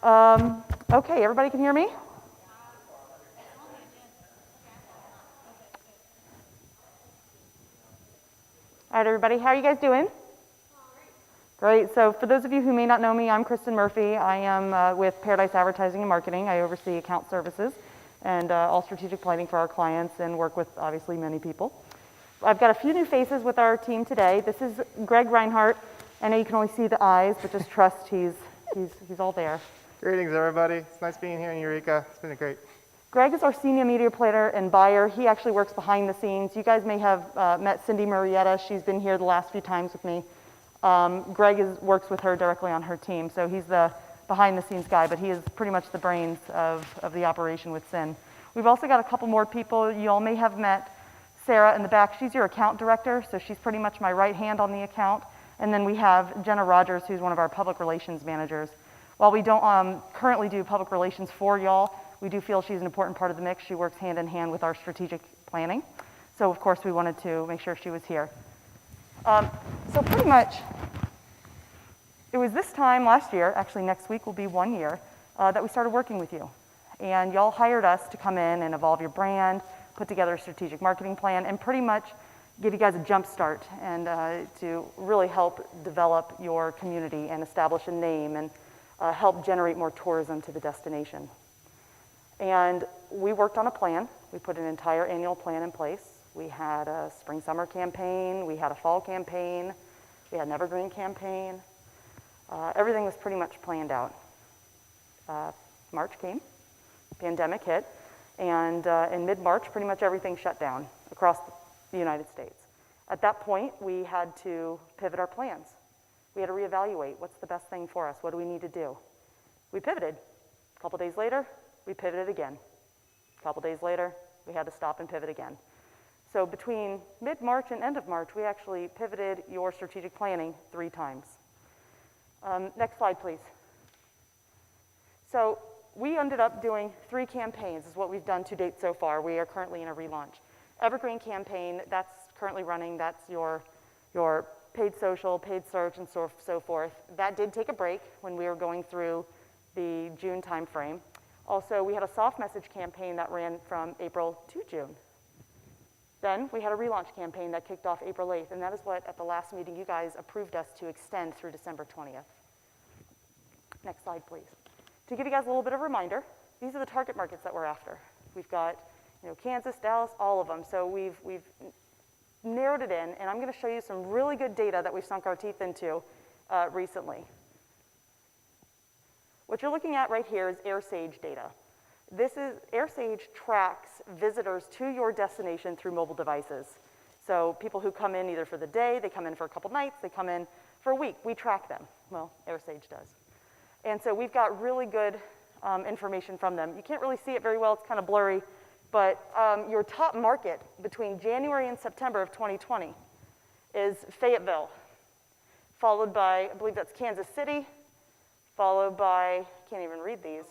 Okay, everybody can hear me? All right, everybody, how are you guys doing? Great. So for those of you who may not know me, I'm Kristen Murphy. I am with Paradise Advertising and Marketing. I oversee account services and all strategic planning for our clients and work with, obviously, many people. I've got a few new faces with our team today. This is Greg Reinhardt. I know you can only see the eyes, but just trust he's all there. Greetings, everybody. It's nice being here in Eureka. It's been great. Greg is our senior media planner and buyer. He actually works behind the scenes. You guys may have met Cindy Murrieta. She's been here the last few times with me. Greg works with her directly on her team, so he's the behind-the-scenes guy, but he is pretty much the brains of the operation with Cin. We've also got a couple more people. You all may have met Sarah in the back. She's your account director, so she's pretty much my right hand on the account. And then we have Jenna Rogers, who's one of our public relations managers. While we don't currently do public relations for y'all, we do feel she's an important part of the mix. She works hand in hand with our strategic planning. So of course we wanted to make sure she was here. So pretty much, it was this time last year, actually next week will be 1 year, that we started working with you. And y'all hired us to come in and evolve your brand, put together a strategic marketing plan, and pretty much give you guys a jump start and to really help develop your community and establish a name and help generate more tourism to the destination. And we worked on a plan. We put an entire annual plan in place. We had a spring-summer campaign. We had a fall campaign. We had an evergreen campaign. Everything was pretty much planned out. March came, pandemic hit, and in mid-March, pretty much everything shut down across the United States. At that point, we had to pivot our plans. We had to reevaluate what's the best thing for us. What do we need to do? We pivoted. A couple days later, we pivoted again. A couple days later, we had to stop and pivot again. So between mid-March and end of March, we actually pivoted your strategic planning 3 times. Next slide, please. So we ended up doing 3 campaigns is what we've done to date so far. We are currently in a relaunch. Evergreen campaign, that's currently running. That's your paid social, paid search, and so forth. That did take a break when we were going through the June timeframe. Also, we had a soft message campaign that ran from April to June. Then we had a relaunch campaign that kicked off April 8th, and that is what, at the last meeting, you guys approved us to extend through December 20th. Next slide, please. To give you guys a little bit of a reminder, these are the target markets that we're after. We've got, Kansas, Dallas, all of them. So we've narrowed it in, and I'm going to show you some really good data that we've sunk our teeth into recently. What you're looking at right here is AirSage data. AirSage tracks visitors to your destination through mobile devices. So people who come in either for the day, they come in for a couple nights, they come in for a week, we track them. Well, AirSage does. And so we've got really good information from them. You can't really see it very well, it's kind of blurry, but your top market between January and September of 2020 is Fayetteville, followed by, I believe that's Kansas City, followed by, can't even read these,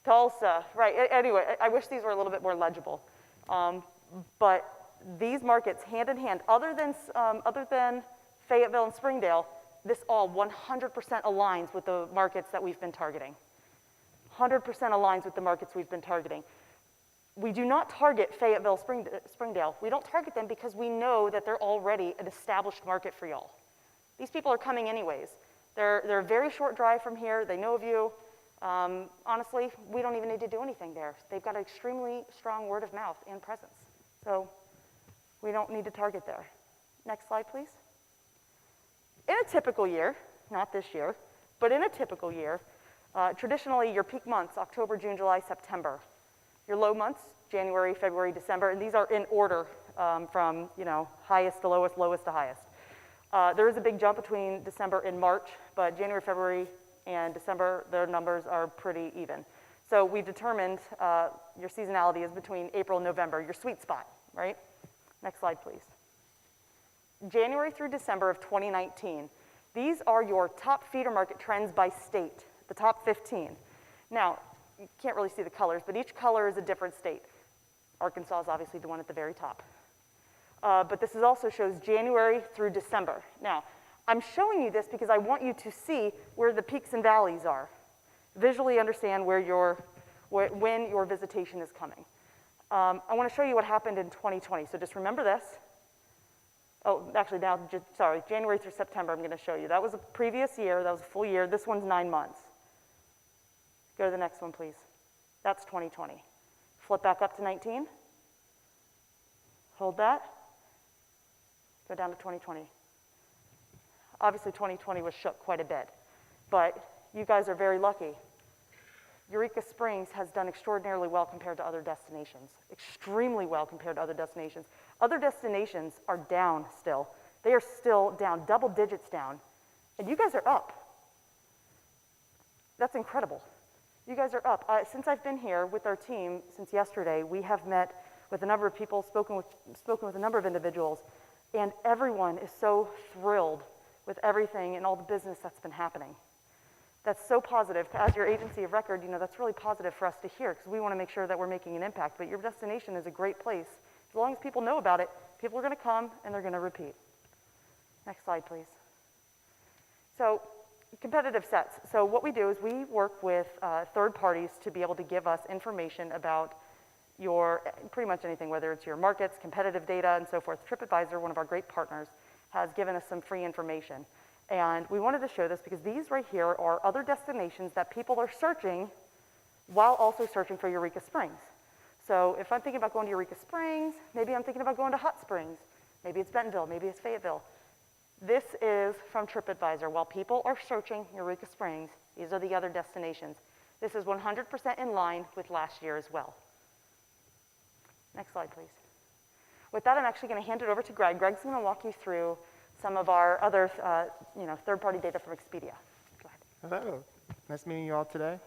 Tulsa, right. Anyway, I wish these were a little bit more legible. But these markets, hand in hand, other than Fayetteville and Springdale, this all 100% aligns with the markets that we've been targeting. 100% aligns with the markets we've been targeting. We do not target Fayetteville, Springdale. We don't target them because we know that they're already an established market for y'all. These people are coming anyways. They're a very short drive from here. They know of you. Honestly, we don't even need to do anything there. They've got an extremely strong word of mouth and presence. So we don't need to target there. Next slide, please. In a typical year, not this year, but in a typical year, traditionally your peak months, October, June, July, September. Your low months, January, February, December, and these are in order from highest to lowest, lowest to highest. There is a big jump between December and March, but January, February, and December, their numbers are pretty even. So we determined your seasonality is between April and November, your sweet spot, right? Next slide, please. January through December of 2019. These are your top feeder market trends by state, the top 15. Now, you can't really see the colors, but each color is a different state. Arkansas is obviously the one at the very top. But this also shows January through December. Now, I'm showing you this because I want you to see where the peaks and valleys are. visually understand when your visitation is coming. I want to show you what happened in 2020. So just remember this. Oh, actually now, sorry, January through September I'm going to show you. That was a previous year, that was a full year. This one's 9 months. Go to the next one, please. That's 2020. Flip back up to 19. Hold that. Go down to 2020. Obviously 2020 was shook quite a bit, but you guys are very lucky. Eureka Springs has done extraordinarily well compared to other destinations, extremely well compared to other destinations. Other destinations are down still. They are still down, double digits down, and you guys are up. That's incredible. You guys are up. Since I've been here with our team, since yesterday, we have met with a number of people, spoken with a number of individuals, and everyone is so thrilled with everything and all the business that's been happening. That's so positive. As your agency of record, that's really positive for us to hear because we want to make sure that we're making an impact. But your destination is a great place. As long as people know about it, people are going to come and they're going to repeat. Next slide, please. So, competitive sets. So what we do is we work with third parties to be able to give us information about your, pretty much anything, whether it's your markets, competitive data, and so forth. TripAdvisor, one of our great partners, has given us some free information. And we wanted to show this because these right here are other destinations that people are searching while also searching for Eureka Springs. So if I'm thinking about going to Eureka Springs, maybe I'm thinking about going to Hot Springs. Maybe it's Bentonville, maybe it's Fayetteville. This is from TripAdvisor. While people are searching Eureka Springs, these are the other destinations. This is 100% in line with last year as well. Next slide, please. With that, I'm actually going to hand it over to Greg. Greg's going to walk you through some of our other third-party data from Expedia. Go ahead. Hello. Nice meeting you all today.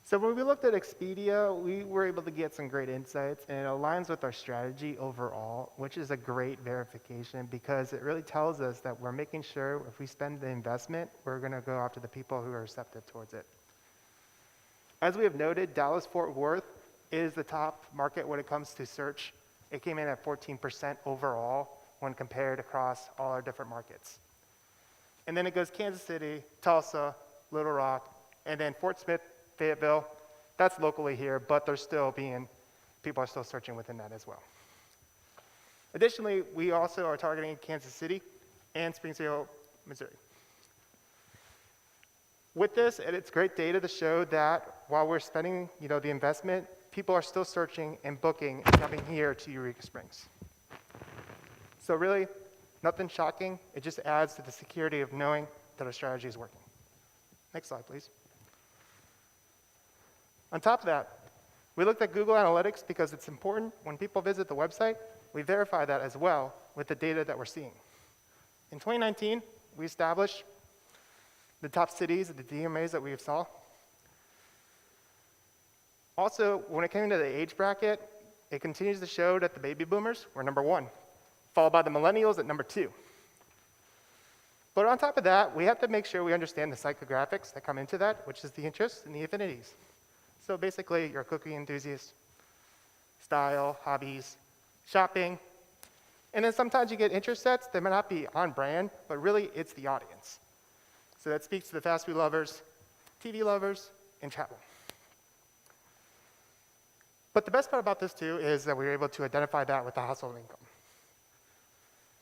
So when we looked at Expedia, we were able to get some great insights, and it aligns with our strategy overall, which is a great verification because it really tells us that we're making sure if we spend the investment, we're going to go after the people who are receptive towards it. As we have noted, Dallas-Fort Worth is the top market when it comes to search. It came in at 14% overall when compared across all our different markets. And then it goes Kansas City, Tulsa, Little Rock, and then Fort Smith, Fayetteville. That's locally here, but people are still searching within that as well. Additionally, we also are targeting Kansas City and Springfield, Missouri. With this, it's great data to show that while we're spending the investment, people are still searching and booking and coming here to Eureka Springs. So really, nothing shocking. It just adds to the security of knowing that our strategy is working. Next slide, please. On top of that, we looked at Google Analytics because it's important. When people visit the website, we verify that as well with the data that we're seeing. In 2019, we established the top cities, the DMAs that we saw. Also, when it came to the age bracket, it continues to show that the baby boomers were number 1, followed by the millennials at number 2. But on top of that, we have to make sure we understand the psychographics that come into that, which is the interests and the affinities. So basically, you're a cooking enthusiast, style, hobbies, shopping, and then sometimes you get interest sets that may not be on brand, but really it's the audience. So that speaks to the fast food lovers, TV lovers, and travel. But the best part about this too is that we were able to identify that with the household income.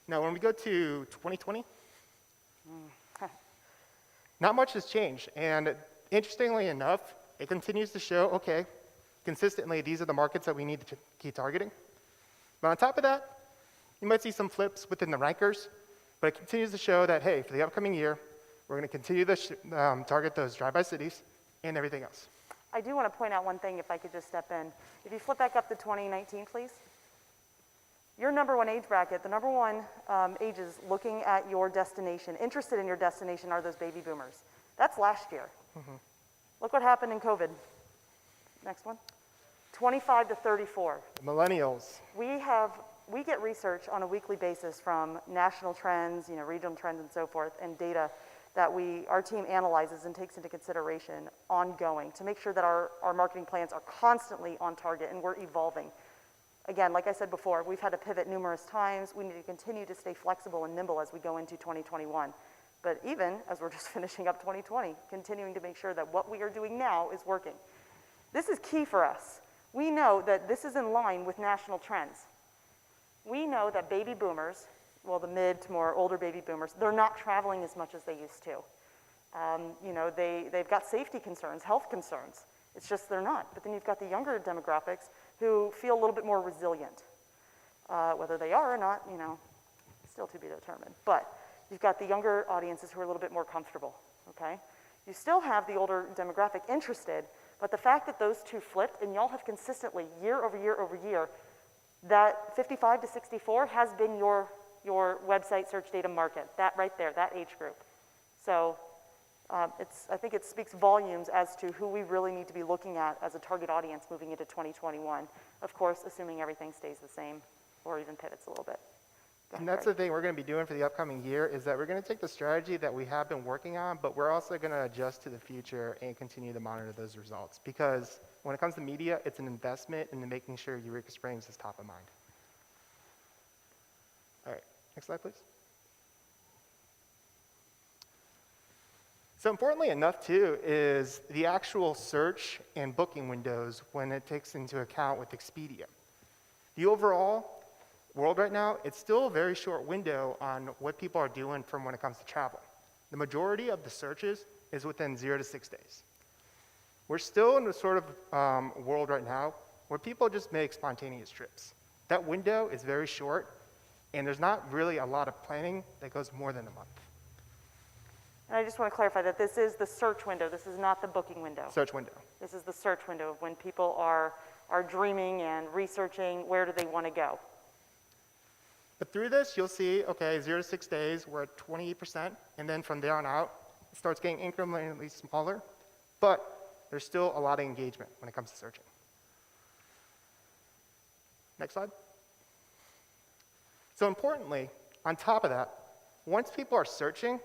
Now, when we go to 2020, not much has changed. And interestingly enough, it continues to show, okay, consistently, these are the markets that we need to keep targeting. But on top of that, you might see some flips within the rankers, but it continues to show that, hey, for the upcoming year, we're going to continue to target those drive-by cities and everything else. I do want to point out one thing, if I could just step in. If you flip back up to 2019, please. Your number 1 age bracket, the number 1 ages looking at your destination, interested in your destination, are those baby boomers. That's last year. Mm-hmm. Look what happened in COVID. Next one. 25 to 34. Millennials. We get research on a weekly basis from national trends, regional trends and so forth, and data that our team analyzes and takes into consideration ongoing to make sure that our marketing plans are constantly on target and we're evolving. Again, like I said before, we've had to pivot numerous times. We need to continue to stay flexible and nimble as we go into 2021. But even as we're just finishing up 2020, continuing to make sure that what we are doing now is working. This is key for us. We know that this is in line with national trends. We know that baby boomers, well, the mid to more older baby boomers, they're not traveling as much as they used to. You know, they've got safety concerns, health concerns. It's just they're not. But then you've got the younger demographics who feel a little bit more resilient. Whether they are or not, you know, still to be determined. But you've got the younger audiences who are a little bit more comfortable, okay? You still have the older demographic interested, but the fact that those two flipped, and y'all have consistently, year over year over year, that 55 to 64 has been your website search data market, that right there, that age group. So I think it speaks volumes as to who we really need to be looking at as a target audience moving into 2021. Of course, assuming everything stays the same or even pivots a little bit. And that's the thing we're going to be doing for the upcoming year is that we're going to take the strategy that we have been working on, but we're also going to adjust to the future and continue to monitor those results. Because when it comes to media, it's an investment into making sure Eureka Springs is top of mind. All right, next slide, please. So importantly enough, too, is the actual search and booking windows when it takes into account with Expedia. The overall world right now, it's still a very short window on what people are doing from when it comes to travel. The majority of the searches is within 0 to 6 days. We're still in a sort of world right now where people just make spontaneous trips. That window is very short, and there's not really a lot of planning that goes more than a month. And I just want to clarify that this is the search window. This is not the booking window. Search window. This is the search window of when people are dreaming and researching where do they want to go. But through this, you'll see, okay, 0 to 6 days, we're at 28%, and then from there on out, it starts getting incrementally smaller, but there's still a lot of engagement when it comes to searching. Next slide. So importantly, on top of that, once people are searching,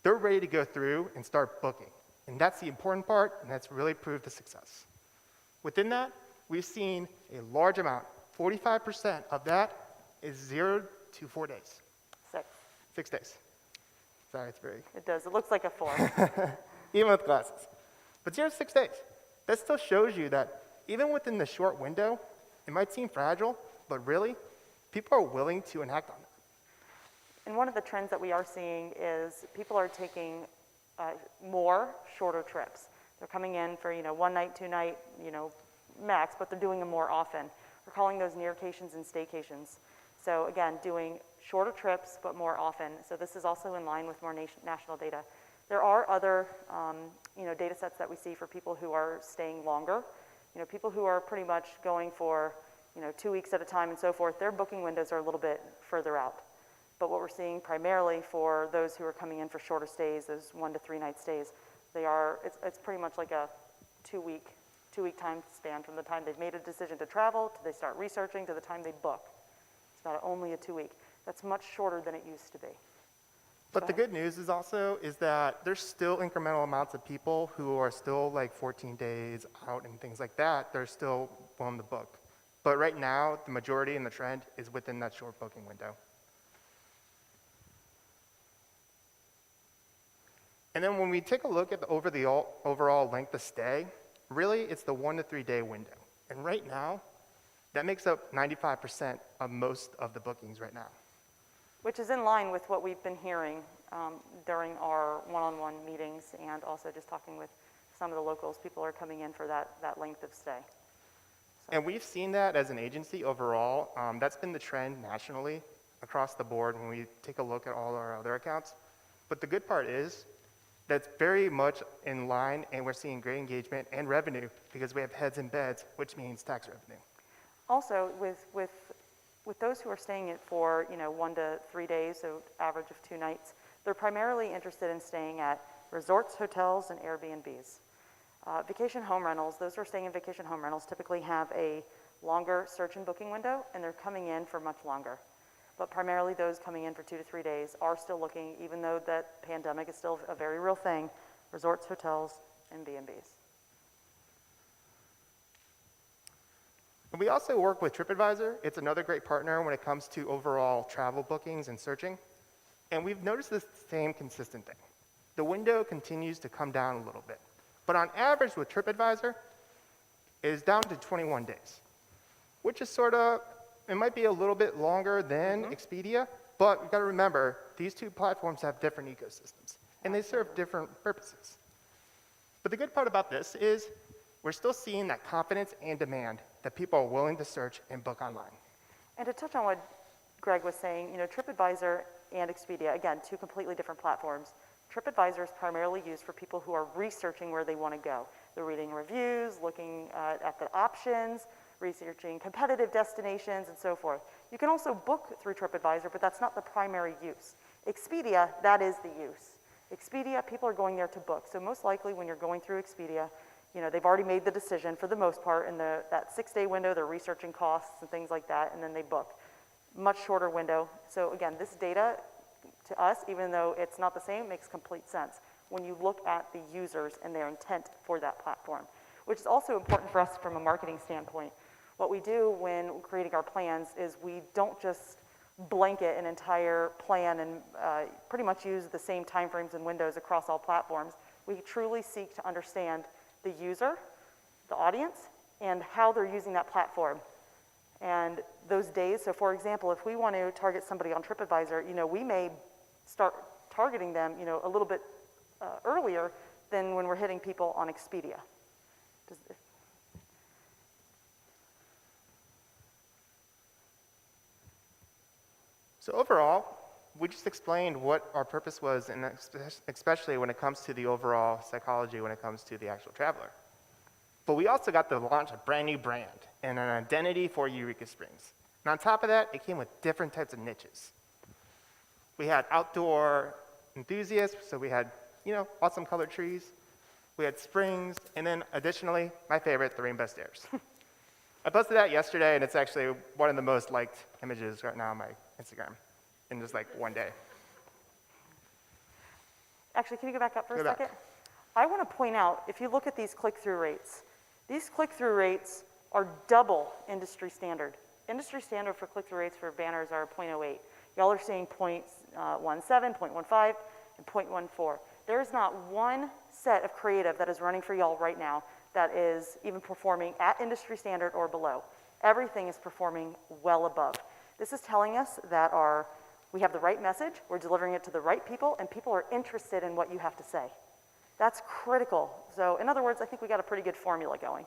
they're ready to go through and start booking. And that's the important part, and that's really proved the success. Within that, we've seen a large amount, 45% of that is 0 to 4 days. 6. 6 days. Sorry, it's very... It does. It looks like a 4. Even with glasses. But 0 to 6 days. That still shows you that even within the short window, it might seem fragile, but really, people are willing to enact on that. And one of the trends that we are seeing is people are taking more shorter trips. They're coming in for, 1 night, 2 night, max, but they're doing them more often. We're calling those nearcations and staycations. So again, doing shorter trips, but more often. So this is also in line with more national data. There are other, data sets that we see for people who are staying longer. People who are pretty much going for, 2 weeks at a time and so forth, their booking windows are a little bit further out. But what we're seeing primarily for those who are coming in for shorter stays, those 1 to 3 night stays, it's pretty much like a 2 week time span from the time they've made a decision to travel to they start researching to the time they book. It's about only a 2 week. That's much shorter than it used to be. But the good news is that there's still incremental amounts of people who are still like 14 days out and things like that. They're still willing to book. But right now, the majority and the trend is within that short booking window. And then when we take a look at the overall length of stay, really it's the 1 to 3 day window. And right now, that makes up 95% of most of the bookings right now. Which is in line with what we've been hearing during our one-on-one meetings and also just talking with some of the locals. People are coming in for that length of stay. So. And we've seen that as an agency overall. That's been the trend nationally across the board when we take a look at all our other accounts. But the good part is that's very much in line, and we're seeing great engagement and revenue because we have heads and beds, which means tax revenue. Also, with those who are staying it for 1 to 3 days, so average of 2 nights, they're primarily interested in staying at resorts, hotels, and Airbnbs. Vacation home rentals, those who are staying in vacation home rentals typically have a longer search and booking window, and they're coming in for much longer. But primarily those coming in for 2 to 3 days are still looking, even though that pandemic is still a very real thing, resorts, hotels, and B&Bs. And we also work with TripAdvisor. It's another great partner when it comes to overall travel bookings and searching. And we've noticed this same consistent thing. The window continues to come down a little bit. But on average with TripAdvisor, it is down to 21 days, which is sort of, it might be a little bit longer than Expedia, but we've got to remember, these two platforms have different ecosystems, and they serve different purposes. But the good part about this is we're still seeing that confidence and demand that people are willing to search and book online. And to touch on what Greg was saying, TripAdvisor and Expedia, again, two completely different platforms. TripAdvisor is primarily used for people who are researching where they want to go. They're reading reviews, looking at the options, researching competitive destinations, and so forth. You can also book through TripAdvisor, but that's not the primary use. Expedia, that is the use. Expedia, people are going there to book. So most likely when you're going through Expedia, they've already made the decision for the most part in that 6-day window, they're researching costs and things like that, and then they book. Much shorter window. So again, this data to us, even though it's not the same, makes complete sense when you look at the users and their intent for that platform, which is also important for us from a marketing standpoint. What we do when creating our plans is we don't just blanket an entire plan and pretty much use the same timeframes and windows across all platforms. We truly seek to understand the user, the audience, and how they're using that platform. And those days, so for example, if we want to target somebody on TripAdvisor, we may start targeting them, a little bit earlier than when we're hitting people on Expedia. So overall, we just explained what our purpose was, and especially when it comes to the overall psychology, when it comes to the actual traveler. But we also got to launch a brand new brand and an identity for Eureka Springs. And on top of that, it came with different types of niches. We had outdoor enthusiasts, so we had, awesome colored trees. We had springs, and then additionally, my favorite, the rainbow stairs. I posted that yesterday, and it's actually one of the most liked images right now on my Instagram in just like one day. Actually, can you go back up for Go a back. second? I want to point out, if you look at these click-through rates, these click-through rates are double industry standard. Industry standard for click-through rates for banners are 0.08. Y'all are seeing 0.17, 0.15, and 0.14. There is not one set of creative that is running for y'all right now that is even performing at industry standard or below. Everything is performing well above. This is telling us that we have the right message, we're delivering it to the right people, and people are interested in what you have to say. That's critical. So in other words, I think we got a pretty good formula going.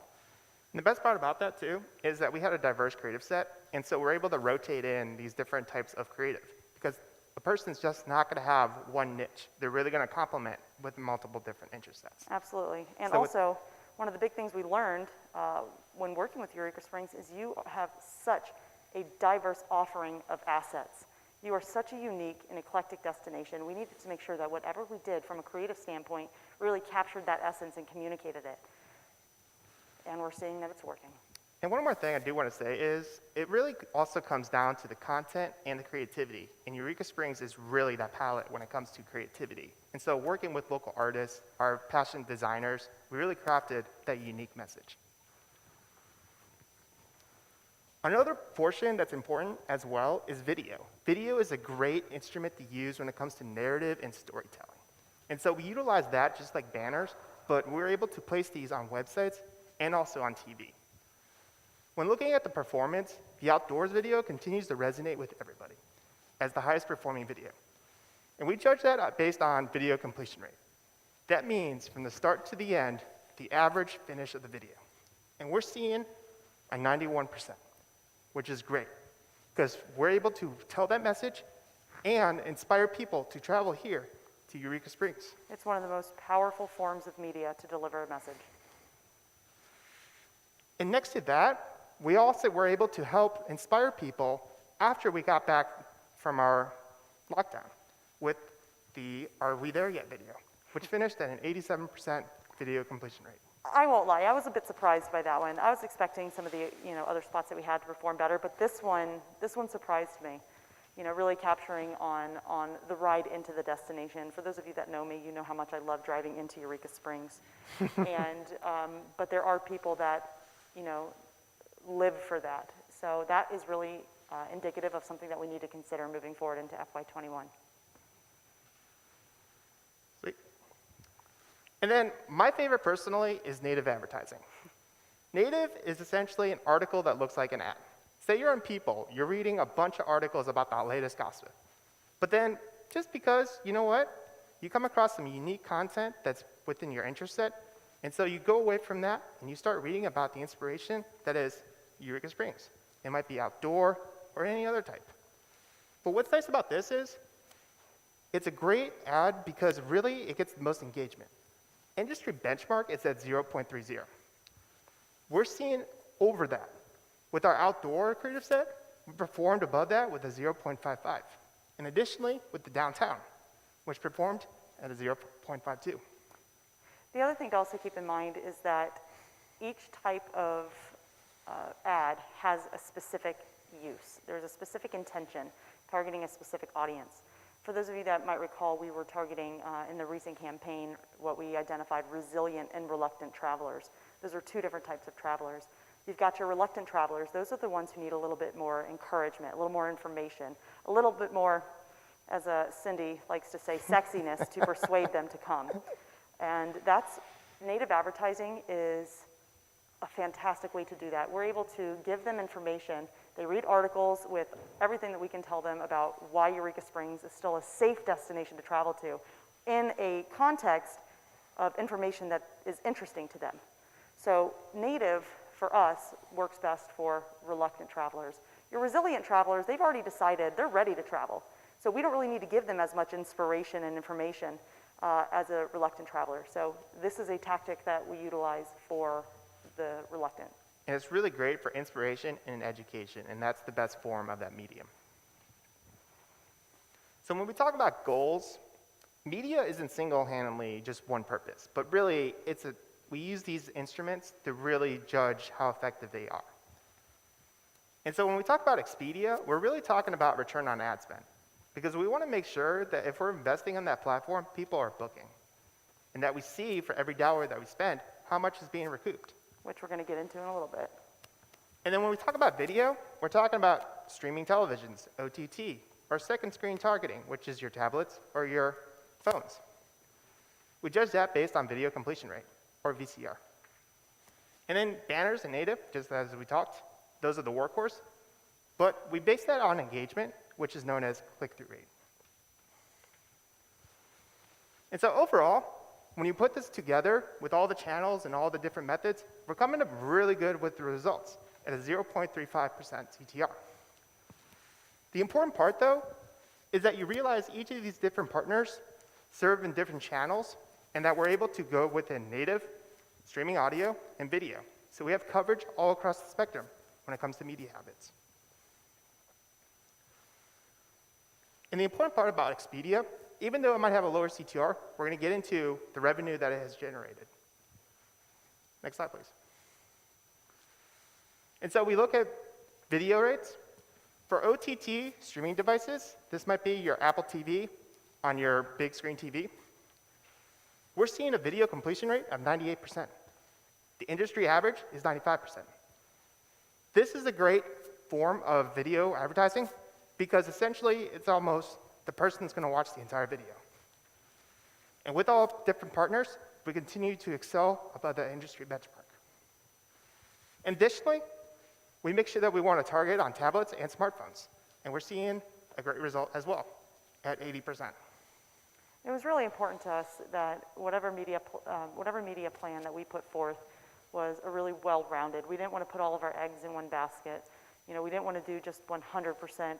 And the best part about that too is that we had a diverse creative set, and so we're able to rotate in these different types of creative because a person's just not going to have one niche. They're really going to complement with multiple different interest sets. Absolutely. And So also, one of the big things we learned when working with Eureka Springs is you have such a diverse offering of assets. You are such a unique and eclectic destination. We needed to make sure that whatever we did from a creative standpoint really captured that essence and communicated it. And we're seeing that it's working. And one more thing I do want to say is it really also comes down to the content and the creativity. And Eureka Springs is really that palette when it comes to creativity. And so working with local artists, our passionate designers, we really crafted that unique message. Another portion that's important as well is video. Video is a great instrument to use when it comes to narrative and storytelling. And so we utilize that just like banners, but we're able to place these on websites and also on TV. When looking at the performance, the outdoors video continues to resonate with everybody as the highest performing video. And we judge that based on video completion rate. That means from the start to the end, the average finish of the video. And we're seeing a 91%, which is great because we're able to tell that message and inspire people to travel here to Eureka Springs. It's one of the most powerful forms of media to deliver a message. And next to that, we also were able to help inspire people after we got back from our lockdown with the Are We There Yet video, which finished at an 87% video completion rate. I won't lie, I was a bit surprised by that one. I was expecting some of the other spots that we had to perform better, but this one surprised me. Really capturing on the ride into the destination. For those of you that know me, you know how much I love driving into Eureka Springs. But there are people that, live for that. So that is really indicative of something that we need to consider moving forward into FY21. And then my favorite personally is native advertising. Native is essentially an article that looks like an ad. Say you're on People, you're reading a bunch of articles about the latest gossip. But then, just because, you know what, you come across some unique content that's within your interest set, and so you go away from that and you start reading about the inspiration that is Eureka Springs. It might be outdoor or any other type. But what's nice about this is, it's a great ad because really it gets the most engagement. Industry benchmark is at 0.30. We're seeing over that. With our outdoor creative set, we performed above that with a 0.55. And additionally, with the downtown, which performed at a 0.52. The other thing to also keep in mind is that each type of ad has a specific use. There's a specific intention, targeting a specific audience. For those of you that might recall, we were targeting in the recent campaign what we identified resilient and reluctant travelers. Those are two different types of travelers. You've got your reluctant travelers. Those are the ones who need a little bit more encouragement, a little more information, a little bit more, as Cindy likes to say, sexiness to persuade them to come. And that's, native advertising is a fantastic way to do that. We're able to give them information. They read articles with everything that we can tell them about why Eureka Springs is still a safe destination to travel to in a context of information that is interesting to them. So native, for us, works best for reluctant travelers. Your resilient travelers, they've already decided they're ready to travel. So we don't really need to give them as much inspiration and information as a reluctant traveler. So this is a tactic that we utilize for the reluctant. And it's really great for inspiration and education, and that's the best form of that medium. So when we talk about goals, media isn't single-handedly just one purpose, but really we use these instruments to really judge how effective they are. And so when we talk about Expedia, we're really talking about return on ad spend, because we want to make sure that if we're investing on that platform, people are booking, and that we see for every dollar that we spend, how much is being recouped. Which we're going to get into in a little bit. And then when we talk about video, we're talking about streaming televisions, OTT, or second screen targeting, which is your tablets or your phones. We judge that based on video completion rate, or VCR. And then banners and native, just as we talked, those are the workhorse. But we base that on engagement, which is known as click-through rate. And so overall, when you put this together with all the channels and all the different methods, we're coming up really good with the results at a 0.35% CTR. The important part, though, is that you realize each of these different partners serve in different channels, and that we're able to go within native, streaming audio, and video. So we have coverage all across the spectrum when it comes to media habits. And the important part about Expedia, even though it might have a lower CTR, we're going to get into the revenue that it has generated. Next slide, please. And so we look at video rates. For OTT streaming devices, this might be your Apple TV on your big screen TV. We're seeing a video completion rate of 98%. The industry average is 95%. This is a great form of video advertising because essentially it's almost the person's going to watch the entire video. And with all different partners, we continue to excel above the industry benchmark. Additionally, we make sure that we want to target on tablets and smartphones. And we're seeing a great result as well at 80%. It was really important to us that whatever media plan that we put forth was a really well-rounded. We didn't want to put all of our eggs in one basket. You know, we didn't want to do just 100%,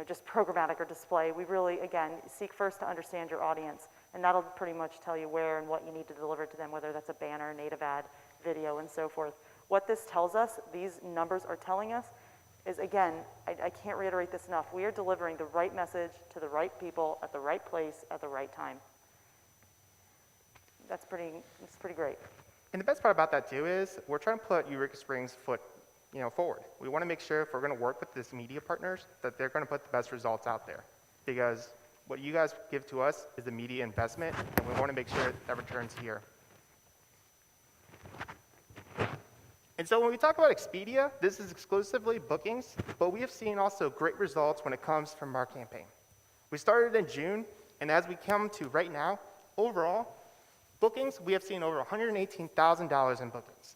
just programmatic or display. We really, again, seek first to understand your audience, and that'll pretty much tell you where and what you need to deliver to them, whether that's a banner, native ad, video, and so forth. What this tells us, these numbers are telling us, is again, I can't reiterate this enough, we are delivering the right message to the right people at the right place at the right time. It's pretty great. And the best part about that too is we're trying to put Eureka Springs' foot forward. We want to make sure if we're going to work with these media partners that they're going to put the best results out there. Because what you guys give to us is a media investment, and we want to make sure that returns here. And so when we talk about Expedia, this is exclusively bookings, but we have seen also great results when it comes from our campaign. We started in June, and as we come to right now, overall, Bookings, we have seen over $118,000 in bookings.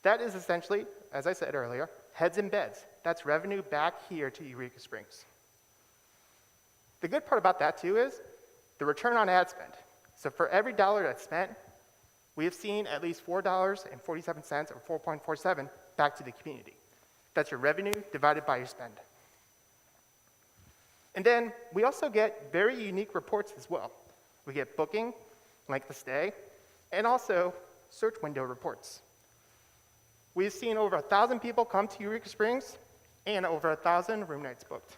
That is essentially, as I said earlier, heads and beds. That's revenue back here to Eureka Springs. The good part about that too is the return on ad spend. So for every dollar that's spent, we have seen at least $4.47 or 4.47 back to the community. That's your revenue divided by your spend. And then we also get very unique reports as well. We get booking, length of stay, and also search window reports. We've seen over 1,000 people come to Eureka Springs and over 1,000 room nights booked.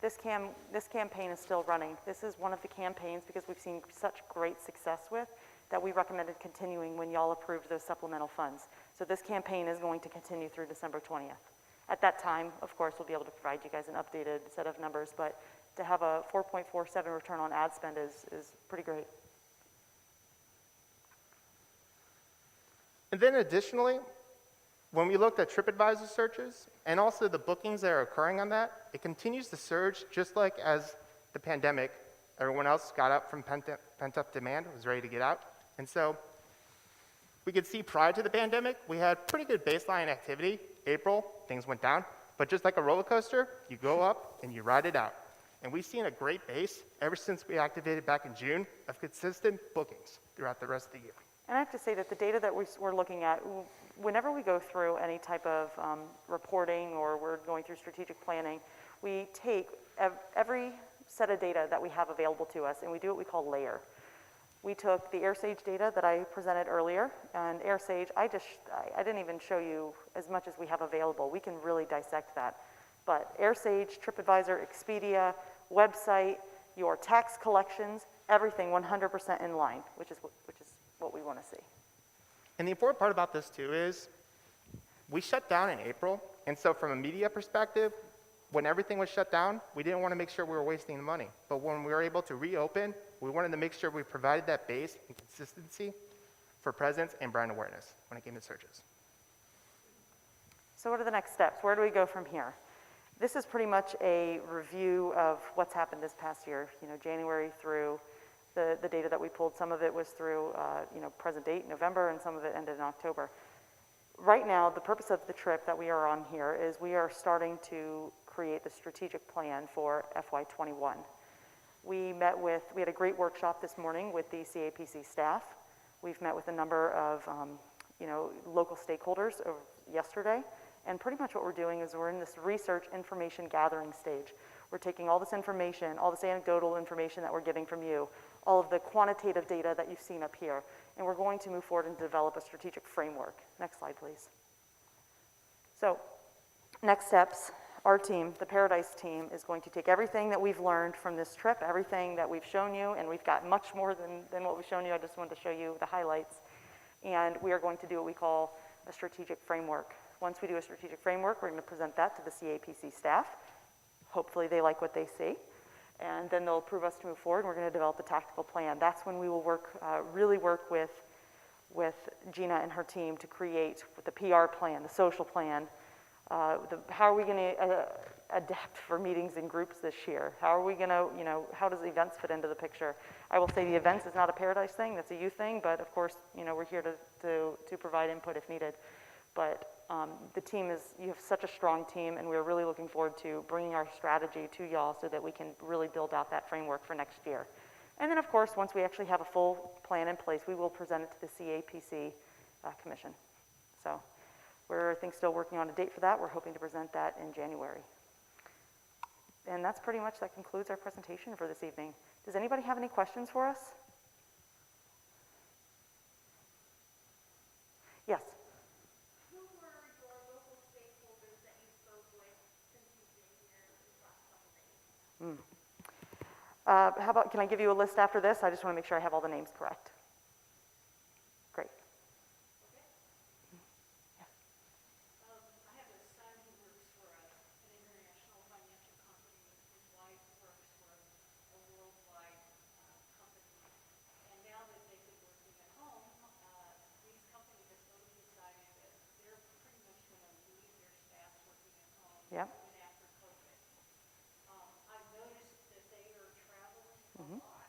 This campaign is still running. This is one of the campaigns, because we've seen such great success with, that we recommended continuing when y'all approved those supplemental funds. So this campaign is going to continue through December 20th. At that time, of course, we'll be able to provide you guys an updated set of numbers, but to have a 4.47 return on ad spend is pretty great. And then additionally, when we looked at TripAdvisor searches and also the bookings that are occurring on that, it continues to surge just like as the pandemic. Everyone else got up from pent-up demand, was ready to get out. And so we could see prior to the pandemic, we had pretty good baseline activity. April, things went down. But just like a roller coaster, you go up and you ride it out. And we've seen a great base ever since we activated back in June of consistent bookings throughout the rest of the year. And I have to say that the data that we're looking at, whenever we go through any type of reporting or we're going through strategic planning, we take every set of data that we have available to us and we do what we call layer. We took the AirSage data that I presented earlier, and AirSage, I didn't even show you as much as we have available. We can really dissect that. But AirSage, TripAdvisor, Expedia, website, your tax collections, everything 100% in line, which is what we want to see. And the important part about this too is we shut down in April, and so from a media perspective, when everything was shut down, we didn't want to make sure we were wasting the money. But when we were able to reopen, we wanted to make sure we provided that base and consistency for presence and brand awareness when it came to searches. So what are the next steps? Where do we go from here? This is pretty much a review of what's happened this past year, January through the data that we pulled. Some of it was through, present date, November, and some of it ended in October. Right now, the purpose of the trip that we are on here is we are starting to create the strategic plan for FY21. We had a great workshop this morning with the CAPC staff. We've met with a number of, local stakeholders yesterday. And pretty much what we're doing is we're in this research information gathering stage. We're taking all this information, all this anecdotal information that we're getting from you, all of the quantitative data that you've seen up here, and we're going to move forward and develop a strategic framework. Next slide, please. So, next steps, our team, the Paradise team, is going to take everything that we've learned from this trip, everything that we've shown you, and we've got much more than what we've shown you. I just wanted to show you the highlights. And we are going to do what we call a strategic framework. Once we do a strategic framework, we're going to present that to the CAPC staff. Hopefully they like what they see. And then they'll approve us to move forward, and we're going to develop a tactical plan. That's when we will really work with Gina and her team to create the PR plan, the social plan. How are we going to adapt for meetings and groups this year? How are we going to, how does events fit into the picture? I will say the events is not a Paradise thing, that's a youth thing, but of course, we're here to provide input if needed. But the team you have such a strong team, and we're really looking forward to bringing our strategy to y'all so that we can really build out that framework for next year. And then, of course, once we actually have a full plan in place, we will present it to the CAPC Commission. So we're, I think, still working on a date for that. We're hoping to present that in January. And that concludes our presentation for this evening. Does anybody have any questions for us? Yes? How about, can I give you a list after this? I just want to make sure I have all the names correct. Great. I have a son who works for an international financial company. His wife works for a worldwide company. And now that they've been working at home, these companies have totally decided that they're pretty much going to leave their staff working at home. Yep. Even after COVID. I've noticed that they are traveling a lot.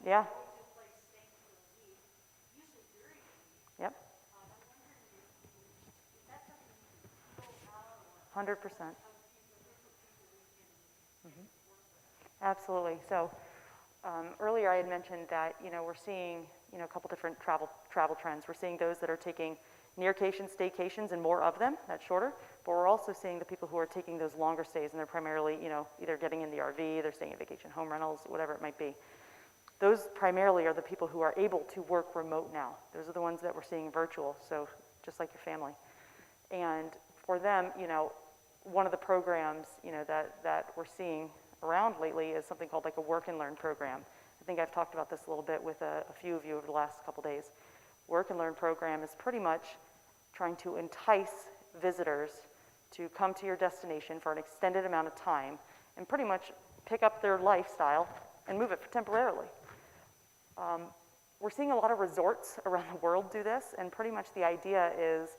Yeah. Going to a place, staying for a week. 100%. Absolutely. So earlier I had mentioned that, we're seeing, a couple different travel trends. We're seeing those that are taking nearcation staycations and more of them, that's shorter, but we're also seeing the people who are taking those longer stays and they're primarily, either getting in the RV, they're staying in vacation home rentals, whatever it might be. Those primarily are the people who are able to work remote now. Those are the ones that we're seeing virtual, so just like your family. And for them, one of the programs, that we're seeing around lately is something called like a work and learn program. I think I've talked about this a little bit with a few of you over the last couple days. Work and learn program is pretty much trying to entice visitors to come to your destination for an extended amount of time and pretty much pick up their lifestyle and move it temporarily. We're seeing a lot of resorts around the world do this, and pretty much the idea is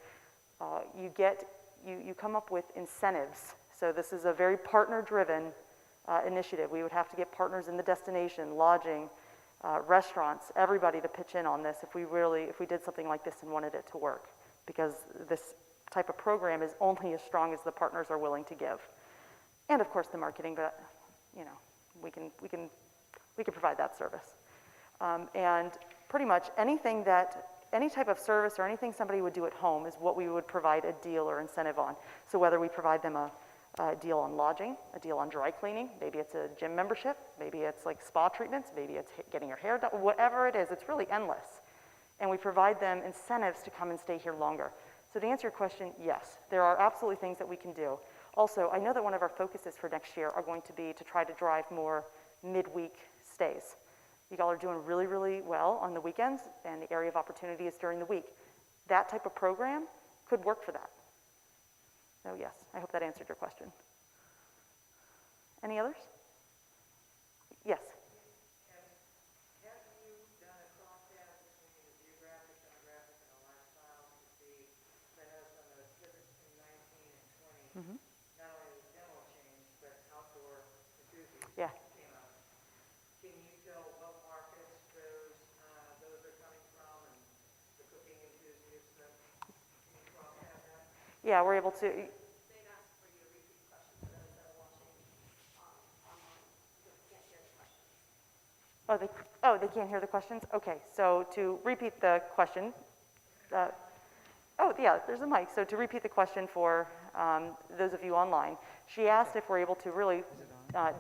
you come up with incentives. So this is a very partner-driven initiative. We would have to get partners in the destination, lodging, restaurants, everybody to pitch in on this if we did something like this and wanted it to work, because this type of program is only as strong as the partners are willing to give. And of course the marketing, but we can provide that service. And pretty much any type of service or anything somebody would do at home is what we would provide a deal or incentive on. So whether we provide them a deal on lodging, a deal on dry cleaning, maybe it's a gym membership, maybe it's like spa treatments, maybe it's getting your hair done, whatever it is, it's really endless. And we provide them incentives to come and stay here longer. So to answer your question, yes, there are absolutely things that we can do. Also, I know that one of our focuses for next year are going to be to try to drive more midweek stays. You all are doing really, really well on the weekends, and the area of opportunity is during the week. That type of program could work for that. So yes, I hope that answered your question. Any others? Yes. Have you done a crosstab between the geographic, demographic, and the lifestyle to see, I know some of the pivots in 19 and 20, not only the demo change, but outdoor enthusiasts Yeah. came out. Can you tell what markets those are coming from and the cooking enthusiasts that can you crosstab that? Yeah, we're able to. They've asked for you to repeat the question for those that are watching online, who can't hear the question. They can't hear the questions? Okay, so to repeat the question, there's a mic. So to repeat the question for those of you online, she asked if we're able to really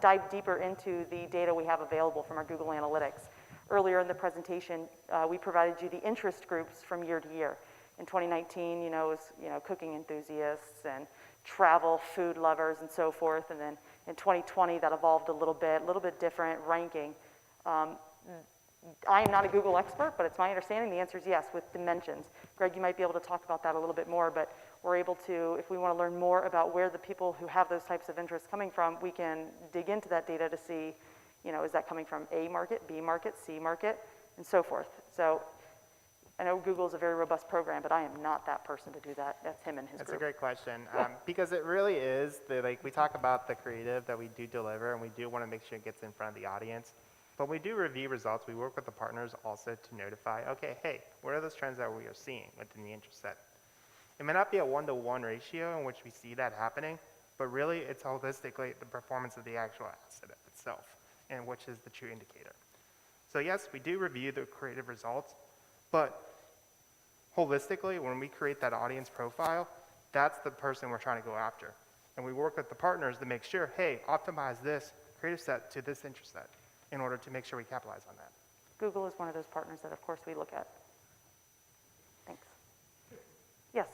dive deeper into the data we have available from our Google Analytics. Earlier in the presentation, we provided you the interest groups from year to year. In 2019, it was cooking enthusiasts and travel, food lovers, and so forth. And then in 2020, that evolved a little bit different ranking. I am not a Google expert, but it's my understanding the answer is yes, with dimensions. Greg, you might be able to talk about that a little bit more, but we're able to, if we want to learn more about where the people who have those types of interests coming from, we can dig into that data to see, is that coming from A market, B market, C market, and so forth. So I know Google is a very robust program, but I am not that person to do that. That's him and his That's group. a great question, because it really is, we talk about the creative that we do deliver, and we do want to make sure it gets in front of the audience. But when we do review results, we work with the partners also to notify, okay, hey, what are those trends that we are seeing within the interest set? It may not be a one-to-one ratio in which we see that happening, but really it's holistically the performance of the actual asset itself, and which is the true indicator. So yes, we do review the creative results, but holistically, when we create that audience profile, that's the person we're trying to go after. And we work with the partners to make sure, hey, optimize this creative set to this interest set in order to make sure we capitalize on that. Google is one of those partners that, of course, we look at. Thanks. Yes?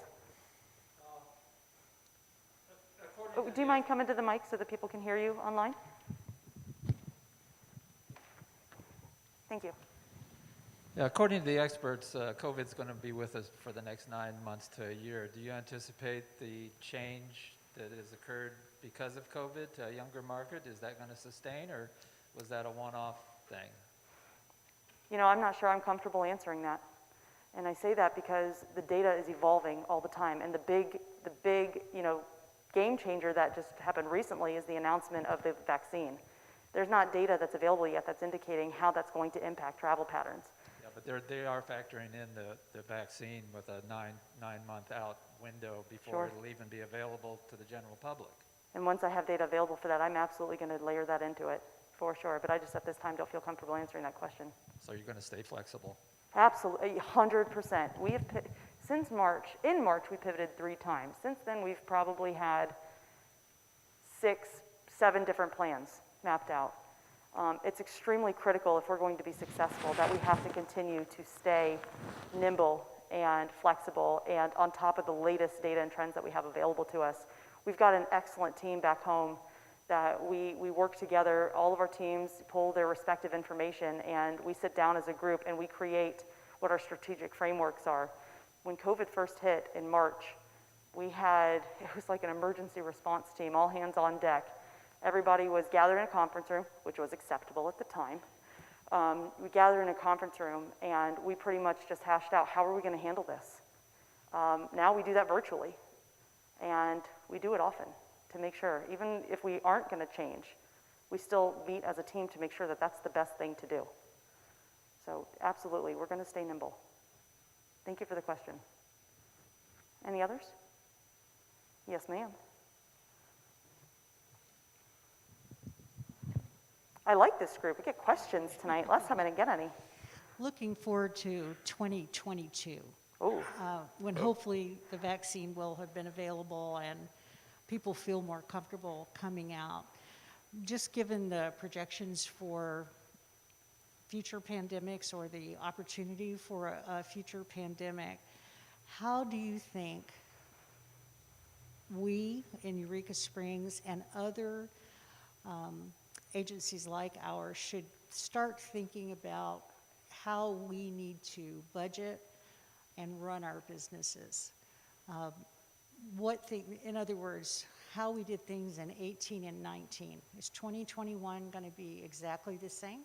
Do you mind coming to the mic so that people can hear you online? Thank you. Yeah, according to the experts, COVID's going to be with us for the next 9 months to a year. Do you anticipate the change that has occurred because of COVID to a younger market? Is that going to sustain, or was that a one-off thing? I'm not sure I'm comfortable answering that. And I say that because the data is evolving all the time. And the big game changer that just happened recently is the announcement of the vaccine. There's not data that's available yet that's indicating how that's going to impact travel patterns. Yeah, but they are factoring in the vaccine with a nine-month out window before Sure. it'll even be available to the general public. And once I have data available for that, I'm absolutely going to layer that into it, for sure. But I just at this time don't feel comfortable answering that question. So you're going to stay flexible. Absolutely, 100%. We have, since March, in March, we pivoted 3 times. Since then, we've probably had 6, 7 different plans mapped out. It's extremely critical if we're going to be successful that we have to continue to stay nimble and flexible and on top of the latest data and trends that we have available to us. We've got an excellent team back home that we work together. All of our teams pull their respective information and we sit down as a group and we create what our strategic frameworks are. When COVID first hit in March, it was like an emergency response team, all hands on deck. Everybody was gathered in a conference room, which was acceptable at the time. We gathered in a conference room and we pretty much just hashed out how are we going to handle this. Now we do that virtually and we do it often to make sure, even if we aren't going to change, we still meet as a team to make sure that that's the best thing to do. So absolutely, we're going to stay nimble. Thank you for the question. Any others? Yes, ma'am. I like this group. We get questions tonight. Last time I didn't get any. Looking forward to 2022, Oh, when hopefully the vaccine will have been available and people feel more comfortable coming out. Just given the projections for future pandemics or the opportunity for a future pandemic, how do you think we in Eureka Springs and other agencies like ours should start thinking about how we need to budget and run our businesses? In other words, how we did things in 18 and 19. Is 2021 going to be exactly the same?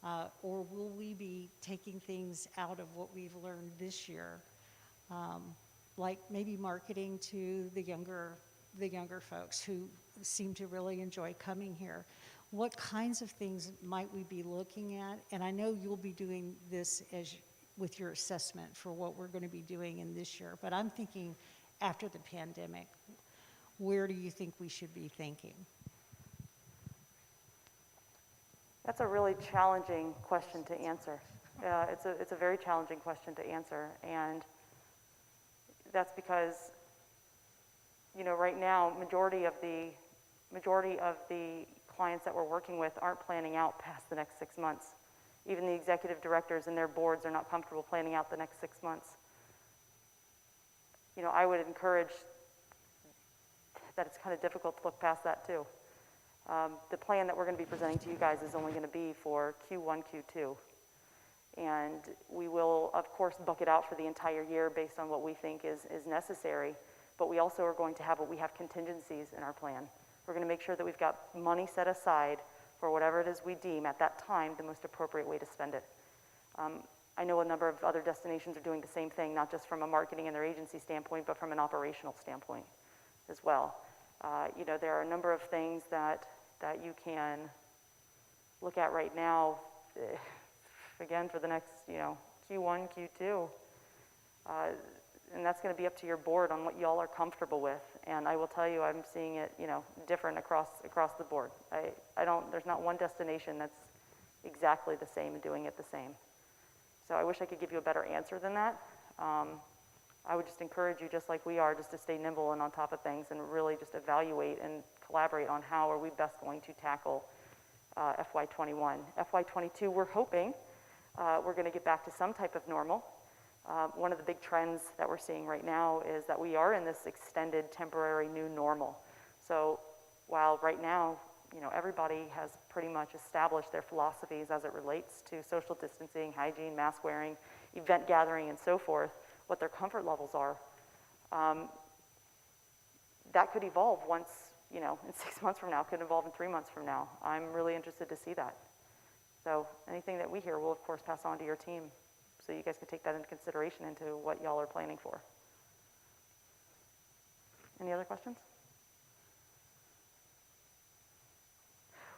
Or will we be taking things out of what we've learned this year, like maybe marketing to the younger folks who seem to really enjoy coming here? What kinds of things might we be looking at? And I know you'll be doing this with your assessment for what we're going to be doing in this year, but I'm thinking after the pandemic, where do you think we should be thinking? that's a really challenging question to answer. It's a very challenging question to answer, and that's because, right now, majority of the clients that we're working with aren't planning out past the next 6 months. Even the executive directors and their boards are not comfortable planning out the next 6 months. I would encourage that it's kind of difficult to look past that too. The plan that we're going to be presenting to you guys is only going to be for Q1, Q2. And we will, of course, book it out for the entire year based on what we think is necessary. But we also are going to have contingencies in our plan. We're going to make sure that we've got money set aside for whatever it is we deem at that time the most appropriate way to spend it. I know a number of other destinations are doing the same thing, not just from a marketing and their agency standpoint, but from an operational standpoint as well. There are a number of things that you can look at right now, again, for the next, Q1, Q2. And that's going to be up to your board on what y'all are comfortable with. And I will tell you, I'm seeing it, different across the board. There's not one destination that's exactly the same and doing it the same. So I wish I could give you a better answer than that. I would just encourage you, just like we are, just to stay nimble and on top of things and really just evaluate and collaborate on how are we best going to tackle FY21. FY22, we're hoping we're going to get back to some type of normal. One of the big trends that we're seeing right now is that we are in this extended temporary new normal. So while right now, everybody has pretty much established their philosophies as it relates to social distancing, hygiene, mask wearing, event gathering, and so forth, what their comfort levels are, that could evolve once, in 6 months from now, could evolve in 3 months from now. I'm really interested to see that. So anything that we hear, we'll of course pass on to your team so you guys can take that into consideration into what y'all are planning for. Any other questions?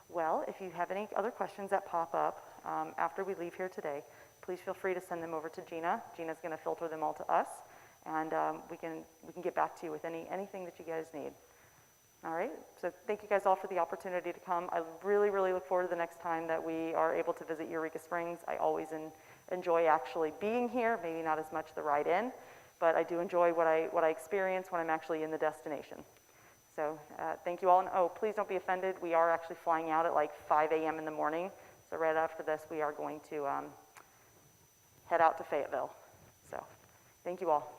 Well, if you have any other questions that pop up after we leave here today, please feel free to send them over to Gina. Gina's going to filter them all to us, and we can get back to you with anything that you guys need. All right, so thank you guys all for the opportunity to come. I really, really look forward to the next time that we are able to visit Eureka Springs. I always enjoy actually being here, maybe not as much the ride in, but I do enjoy what I experience when I'm actually in the destination. So thank you all, and oh, please don't be offended. We are actually flying out at like 5 a.m. in the morning, so right after this we are going to head out to Fayetteville. So thank you all.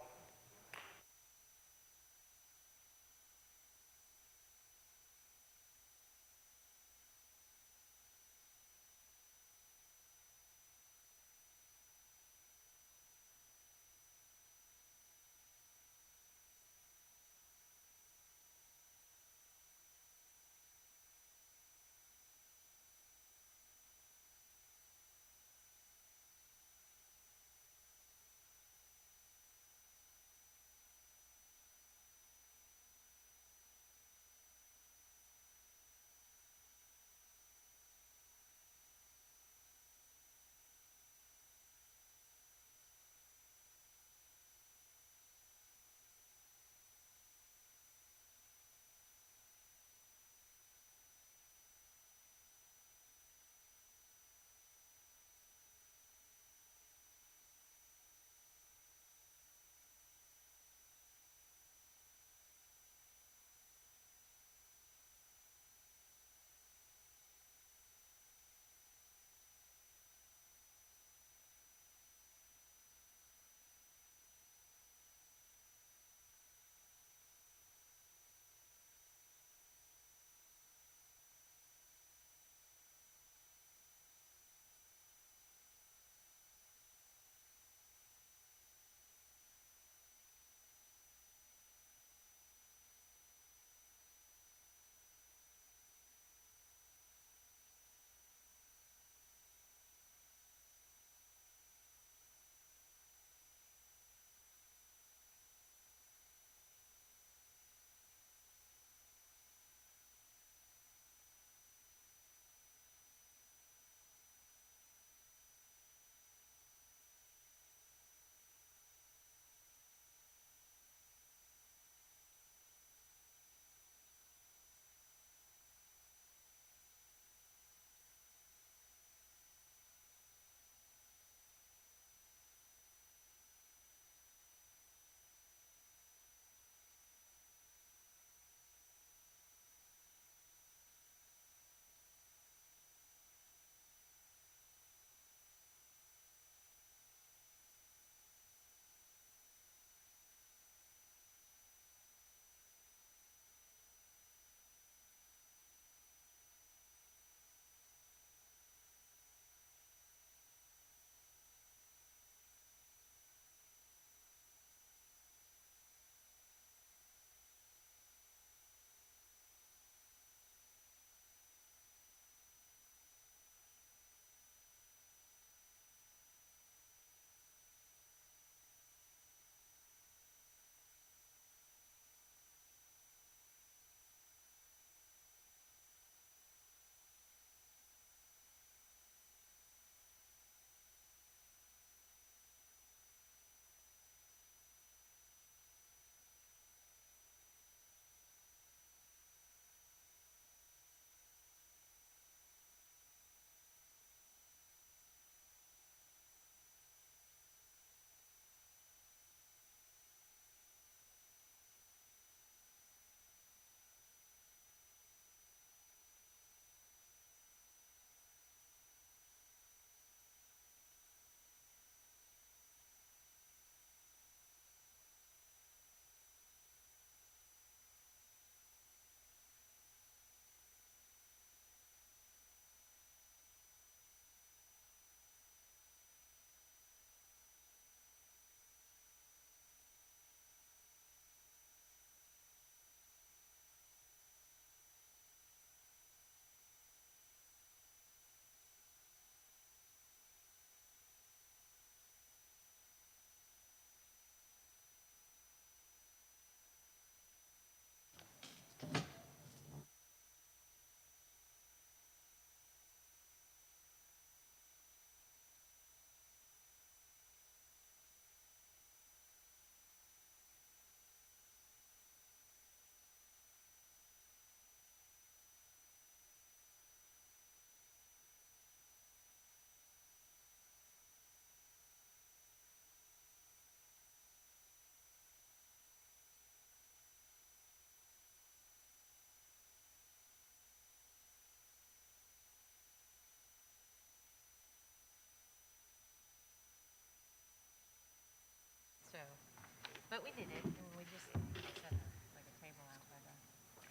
But we did it, and we just set like a table out by the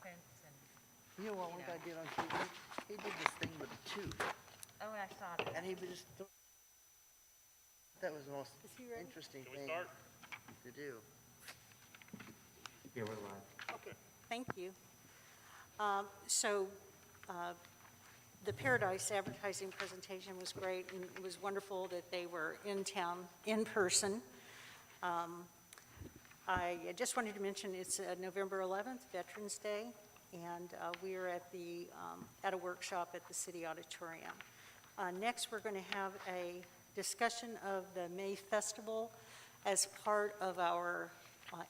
fence and, You know what one guy did on TV? He did this thing with a tube, oh, I saw that. and he would just, that was the most Is he ready? interesting Can we thing start? to do. Yeah, we're live. Thank you. The Paradise advertising presentation was great, and it was wonderful that they were in town, in person. I just wanted to mention it's November 11th, Veterans Day, and we are at a workshop at the City Auditorium. Next, we're going to have a discussion of the May Festival as part of our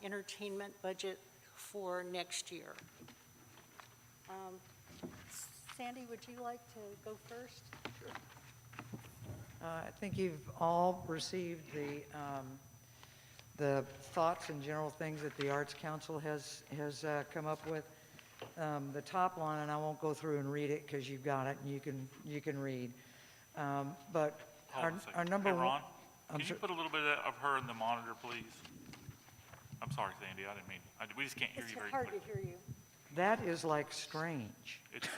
entertainment budget for next year. Sandy, would you like to go first? I think you've all received the thoughts and general things that the Arts Council has come up with. The top line, and I won't go through and read it because you've got it and you can read. But Hold on a second. our number Hey, one. Ron, I'm can you sorry. put a little bit of her in the monitor, please? I'm sorry, Sandy, I didn't mean, we just can't hear It's you very hard clearly. to hear you. That is like strange. It's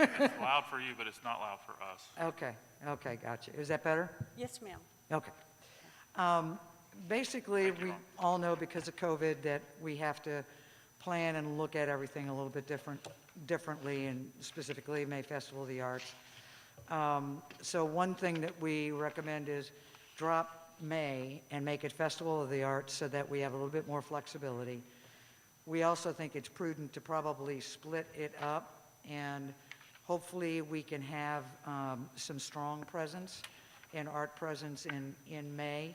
loud for you, but it's not loud for us. Okay, gotcha. Is that better? Yes, ma'am. Okay. Basically, Thank you, we Ron. all know because of COVID that we have to plan and look at everything a little bit differently, and specifically May Festival of the Arts. So one thing that we recommend is drop May and make it Festival of the Arts so that we have a little bit more flexibility. We also think it's prudent to probably split it up, and hopefully we can have some strong presence and art presence in May,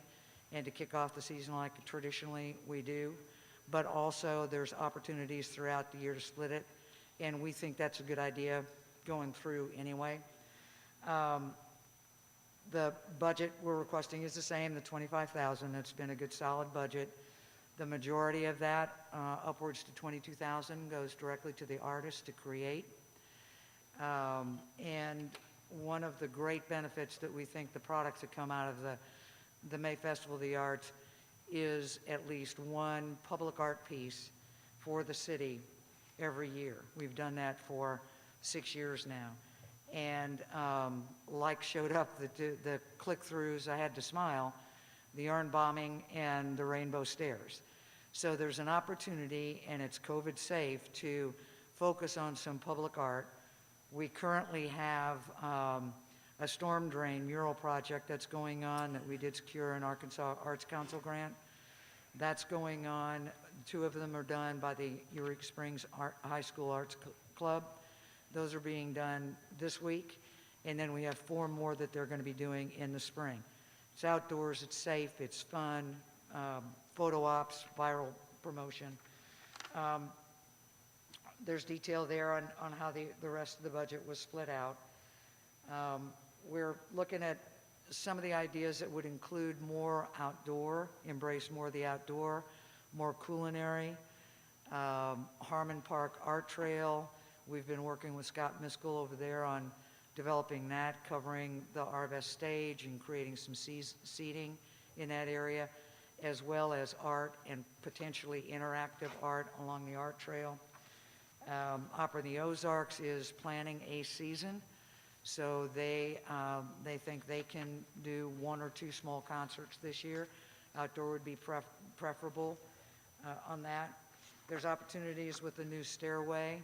and to kick off the season like traditionally we do. But also there's opportunities throughout the year to split it, and we think that's a good idea going through anyway. The budget we're requesting is the same, the $25,000. It's been a good solid budget. The majority of that, upwards to $22,000, goes directly to the artist to create. And one of the great benefits that we think the products that come out of the May Festival of the Arts is at least one public art piece for the city every year. We've done that for 6 years now. And like showed up, the click-throughs, I had to smile, the urn bombing, and the rainbow stairs. So there's an opportunity, and it's COVID safe, to focus on some public art. We currently have a storm drain mural project that's going on that we did secure an Arkansas Arts Council grant. That's going on. 2 of them are done by the Eureka Springs High School Arts Club. Those are being done this week. And then we have 4 more that they're going to be doing in the spring. It's outdoors, it's safe, it's fun, photo ops, viral promotion. There's detail there on how the rest of the budget was split out. We're looking at some of the ideas that would include more outdoor, embrace more of the outdoor, more culinary, Harmon Park Art Trail. We've been working with Scott Miskell over there on developing that, covering the Arvest stage and creating some seating in that area, as well as art and potentially interactive art along the art trail. Opera in the Ozarks is planning a season, so they think they can do 1 or 2 small concerts this year. Outdoor would be preferable on that. There's opportunities with the new stairway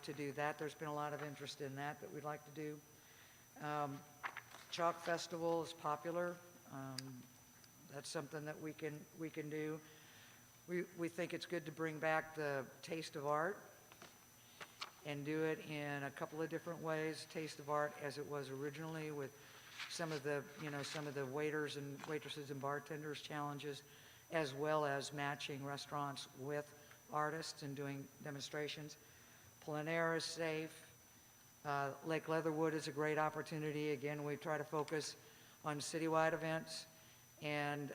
to do that. There's been a lot of interest in that we'd like to do. Chalk Festival is popular. That's something that we can do. We think it's good to bring back the Taste of Art and do it in a couple of different ways. Taste of Art as it was originally, with some of the waiters and waitresses and bartenders challenges, as well as matching restaurants with artists and doing demonstrations. Plein air is safe. Lake Leatherwood is a great opportunity. Again, we try to focus on citywide events, and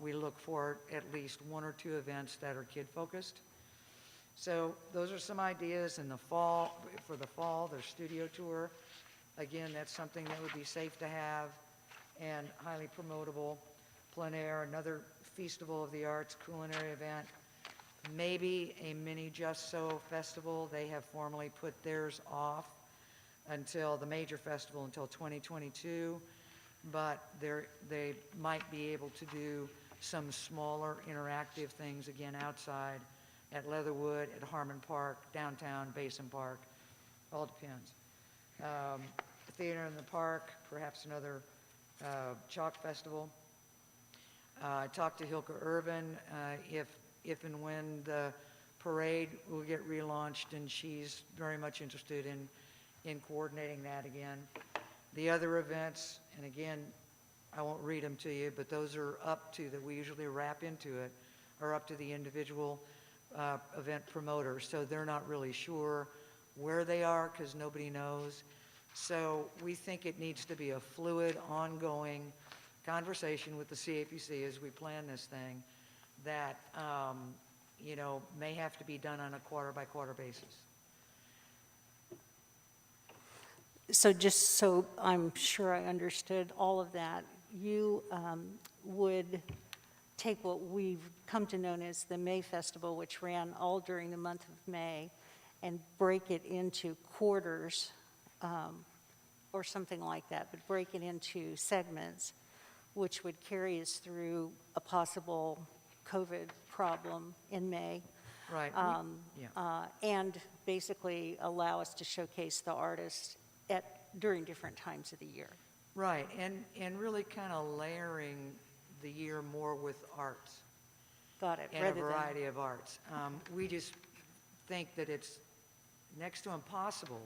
we look for at least 1 or 2 events that are kid-focused. So those are some ideas. In the fall, for the fall, there's studio tour. Again, that's something that would be safe to have and highly promotable. Plein air, another Festival of the Arts culinary event, maybe a mini Just So festival. They have formally put theirs off until the major festival until 2022, but they might be able to do some smaller interactive things again outside at Leatherwood, at Harmon Park, downtown, Basin Park, all depends. Theater in the Park, perhaps another chalk festival. I talked to Hilke Irvin if and when the parade will get relaunched, and she's very much interested in coordinating that again. The other events, and again, I won't read them to you, but those are up to, that we usually wrap into it, are up to the individual event promoters. So they're not really sure where they are because nobody knows. So we think it needs to be a fluid, ongoing conversation with the CAPC as we plan this thing that, you know, may have to be done on a quarter-by-quarter basis. So just so I'm sure I understood all of that, you would take what we've come to know as the May Festival, which ran all during the month of May, and break it into quarters or something like that, but break it into segments, which would carry us through a possible COVID problem in May. Right. And basically allow us to showcase the artists during different times of the year. Right, and really kind of layering the year more with arts. Got it. And a variety of arts. We just think that it's next to impossible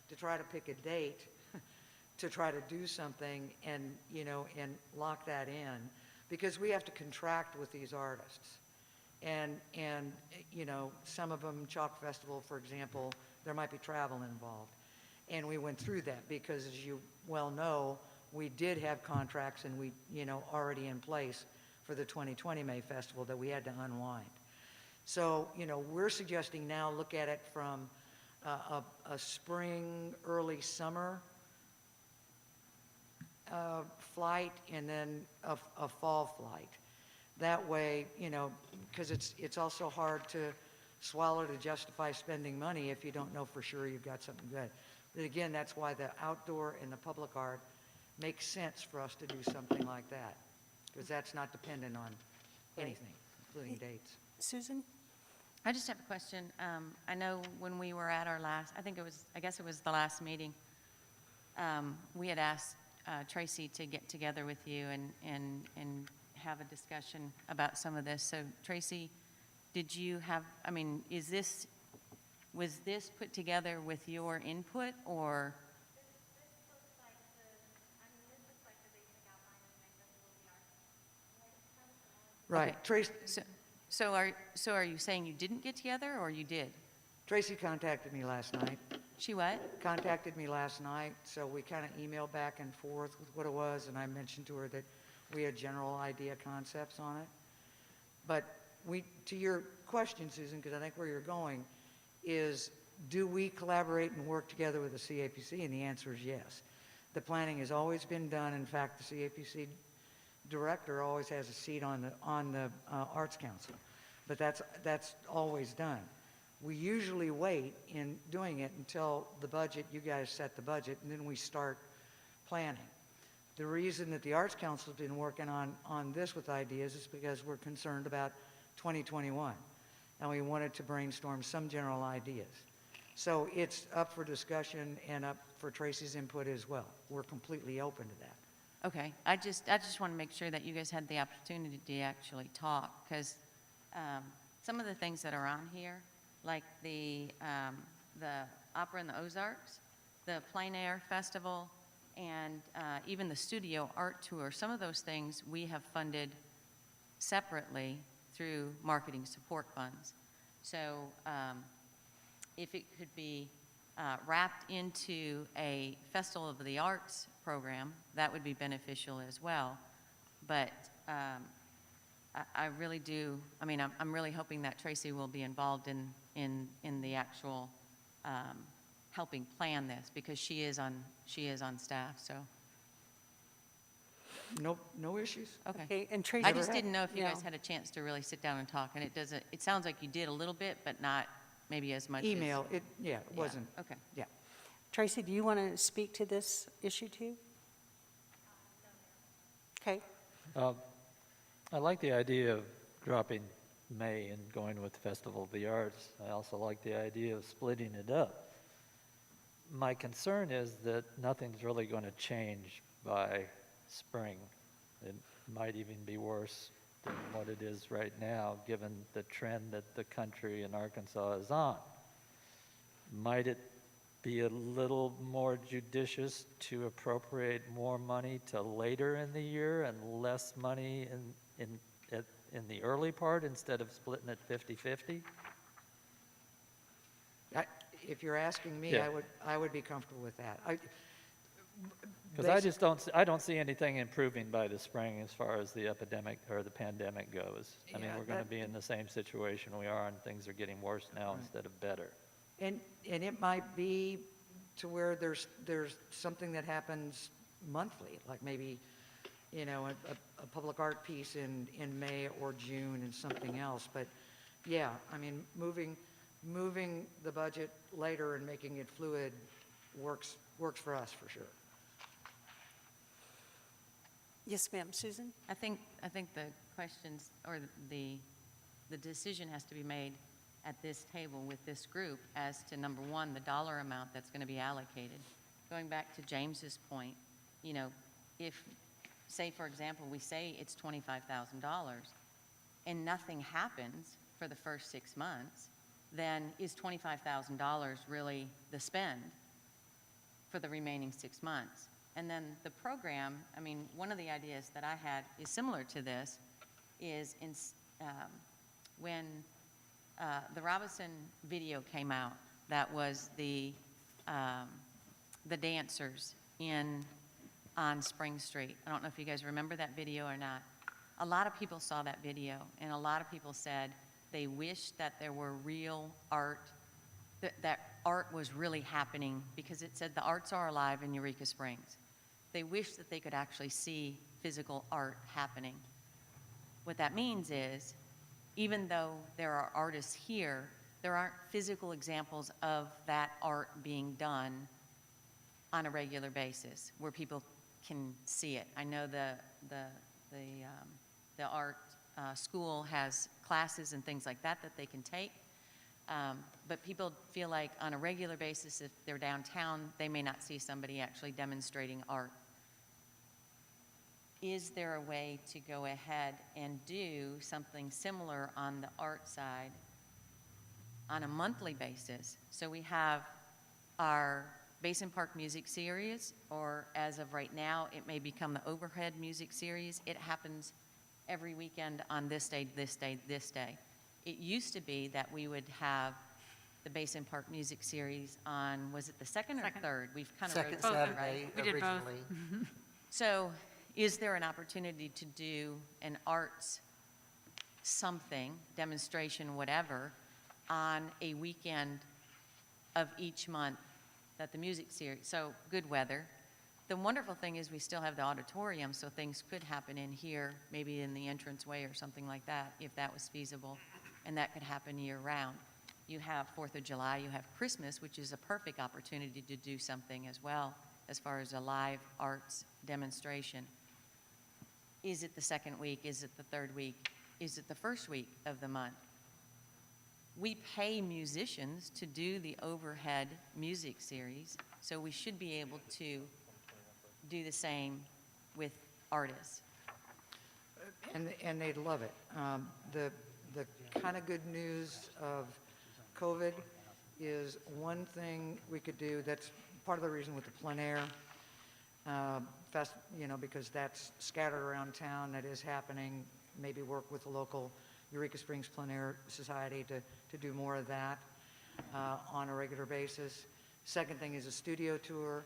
to try to pick a date to try to do something and, you know, and lock that in, because we have to contract with these artists. And you know, some of them, Chalk Festival, for example, there might be travel involved. And we went through that because, as you well know, we did have contracts and we, you know, already in place for the 2020 May Festival that we had to unwind. So, you know, we're suggesting now look at it from a spring, early summer flight and then a fall flight. That way, you know, because it's also hard to swallow to justify spending money if you don't know for sure you've got something good. But again, that's why the outdoor and the public art makes sense for us to do something like that, because that's not dependent on anything, including dates. Susan? I just have a question. I know when we were at our last, I guess it was the last meeting, we had asked Tracy to get together with you and have a discussion about some of this. So Tracy, did you have, I mean, was this put together with your input, or? Right. Okay. Tracy, So are you saying you didn't get together, or you did? Tracy contacted me last night. She what? Contacted me last night, so we kind of emailed back and forth with what it was, and I mentioned to her that we had general idea concepts on it. But to your question, Susan, because I think where you're going, is do we collaborate and work together with the CAPC? And the answer is yes. The planning has always been done. In fact, the CAPC director always has a seat on the Arts Council, but that's always done. We usually wait in doing it until the budget, you guys set the budget, and then we start planning. The reason that the Arts Council has been working on this with ideas is because we're concerned about 2021, and we wanted to brainstorm some general ideas. So it's up for discussion and up for Tracy's input as well. We're completely open to that. Okay, I just want to make sure that you guys had the opportunity to actually talk, because some of the things that are on here, like the Opera in the Ozarks, the Plein Air Festival, and even the Studio Art Tour, some of those things we have funded separately through marketing support funds. So if it could be wrapped into a Festival of the Arts program, that would be beneficial as well. But I really do, I mean, I'm really hoping that Tracy will be involved in the actual helping plan this, because she is on staff, so. no issues. Okay. Okay, and Tracy. I just didn't know if you guys Yeah. had a chance to really sit down and talk, and it sounds like you did a little bit, but not maybe as much as. Email, it Yeah, wasn't, okay. yeah. Tracy, do you want to speak to this issue too? Okay, I like the idea of dropping May and going with Festival of the Arts. I also like the idea of splitting it up. My concern is that nothing's really going to change by spring. It might even be worse than what it is right now, given the trend that the country and Arkansas is on. Might it be a little more judicious to appropriate more money to later in the year and less money in the early part instead of splitting it 50-50? If you're asking me, Yeah. I would be comfortable with that. Because I just don't see anything improving by the spring as far as the epidemic or the pandemic goes. I mean, Yeah, we're going to that- be in the same situation we are, and things are getting worse now instead of better. And it might be to where there's something that happens monthly, like maybe, you know, a public art piece in May or June and something else. But yeah, I mean, moving the budget later and making it fluid works for us for sure. yes, ma'am, Susan? I think the questions, or the decision has to be made at this table with this group as to, number one, the dollar amount that's going to be allocated. Going back to James's point, you know, if, say, for example, we say it's $25,000 and nothing happens for the first 6 months, then is $25,000 really the spend for the remaining 6 months? And then the program, I mean, one of the ideas that I had is similar to this, is when the Robinson video came out, that was the dancers on Spring Street. I don't know if you guys remember that video or not. A lot of people saw that video, and a lot of people said they wished that there were real art, that art was really happening, because it said the arts are alive in Eureka Springs. They wish that they could actually see physical art happening. What that means is, even though there are artists here, there aren't physical examples of that art being done on a regular basis where people can see it. I know the art school has classes and things like that they can take, but people feel like on a regular basis, if they're downtown, they may not see somebody actually demonstrating art. Is there a way to go ahead and do something similar on the art side on a monthly basis? So we have our Basin Park Music Series, or as of right now, it may become the Overhead Music Series. It happens every weekend on this day, this day, this day. It used to be that we would have the Basin Park Music Series on, was it the second or third? We've kind of Second rotated, Saturday right? We did both. originally. So is there an opportunity to do an arts something, demonstration, whatever, on a weekend of each month that the music series, so good weather. The wonderful thing is we still have the auditorium, so things could happen in here, maybe in the entranceway or something like that, if that was feasible, and that could happen year-round. You have 4th of July, you have Christmas, which is a perfect opportunity to do something as well, as far as a live arts demonstration. Is it the second week? Is it the third week? Is it the first week of the month? We pay musicians to do the overhead music series, so we should be able to do the same with artists. And they'd love it. The kind of good news of COVID is one thing we could do, that's part of the reason with the plein air fest, you know, because that's scattered around town, that is happening. Maybe work with the local Eureka Springs Plein Air Society to do more of that on a regular basis. Second thing is a studio tour,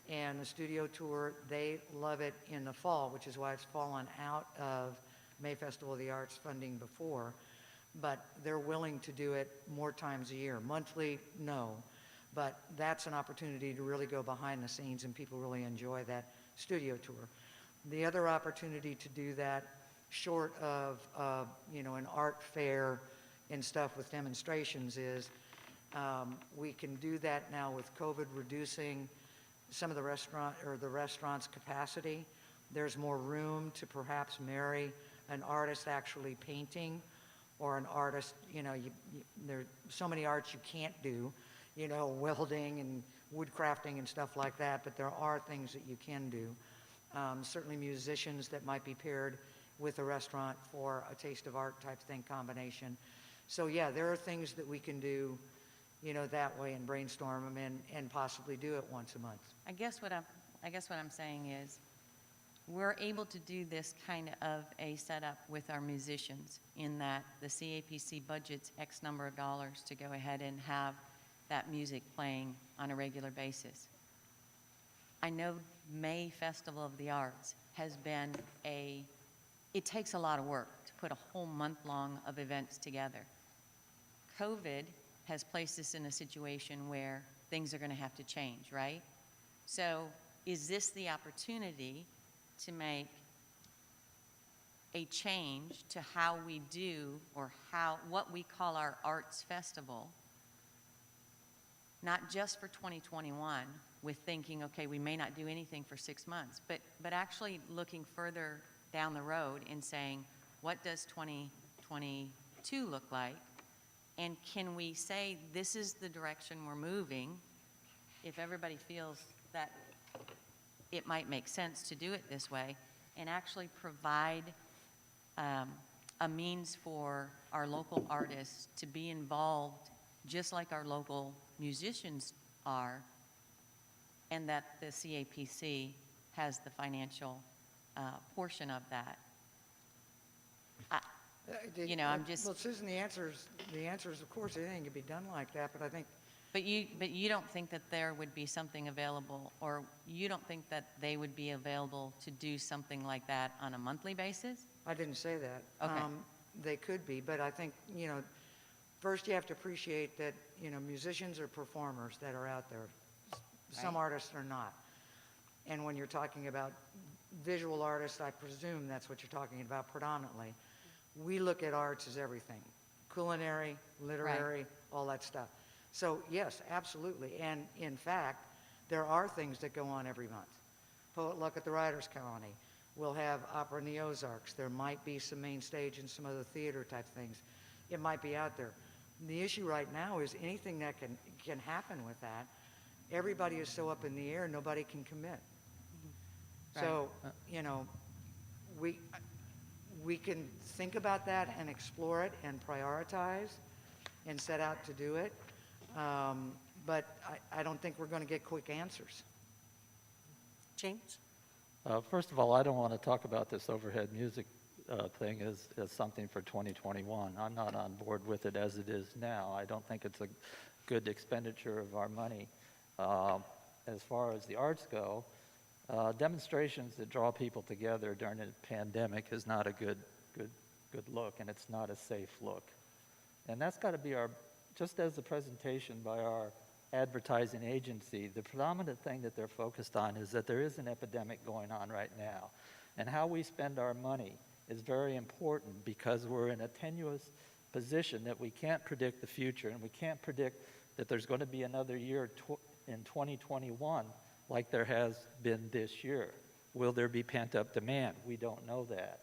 and the studio tour, they love it in the fall, which is why it's fallen out of May Festival of the Arts funding before, but they're willing to do it more times a year. Monthly, no, but that's an opportunity to really go behind the scenes, and people really enjoy that studio tour. The other opportunity to do that, short of, an art fair and stuff with demonstrations, is we can do that now with COVID reducing some of the restaurant's capacity. There's more room to perhaps marry an artist actually painting, or an artist, there's so many arts you can't do, welding and woodcrafting and stuff like that, but there are things that you can do. Certainly musicians that might be paired with a restaurant for a taste of art type thing combination. So yeah, there are things that we can do, that way, and brainstorm them and possibly do it once a month. I guess what I'm saying is, we're able to do this kind of a setup with our musicians, in that the CAPC budgets X number of dollars to go ahead and have that music playing on a regular basis. I know May Festival of the Arts has been it takes a lot of work to put a whole month long of events together. COVID has placed us in a situation where things are going to have to change, right? So is this the opportunity to make a change to how we do, or what we call our arts festival, not just for 2021, with thinking, okay, we may not do anything for 6 months, but actually looking further down the road and saying, what does 2022 look like? And can we say, this is the direction we're moving, if everybody feels that it might make sense to do it this way, and actually provide a means for our local artists to be involved just like our local musicians are, and that the CAPC has the financial portion of that. I'm just. Well, Susan, the answer is of course anything can be done like that, but I think. But you don't think that there would be something available, or you don't think that they would be available to do something like that on a monthly basis? I didn't say that. Okay. They could be, but I think, first you have to appreciate that, musicians are performers that are out there. Some artists are not. And when you're talking about visual artists, I presume that's what you're talking about predominantly. We look at arts as everything: culinary, literary, all that stuff. So yes, absolutely. And in fact, there are things that go on every month. Poet Luck at the Writers' Colony. We'll have Opera in the Ozarks. There might be some main stage and some other theater type things. It might be out there. The issue right now is anything that can happen with that. Everybody is so up in the air, nobody can commit. Right. So, we can think about that and explore it and prioritize and set out to do it. But I don't think we're going to get quick answers. James? First of all, I don't want to talk about this overhead music thing as something for 2021. I'm not on board with it as it is now. I don't think it's a good expenditure of our money. As far as the arts go, demonstrations that draw people together during a pandemic is not a good look, and it's not a safe look. And that's got to be just as the presentation by our advertising agency, the predominant thing that they're focused on is that there is an epidemic going on right now. And how we spend our money is very important, because we're in a tenuous position that we can't predict the future, and we can't predict that there's going to be another year in 2021 like there has been this year. Will there be pent-up demand? We don't know that.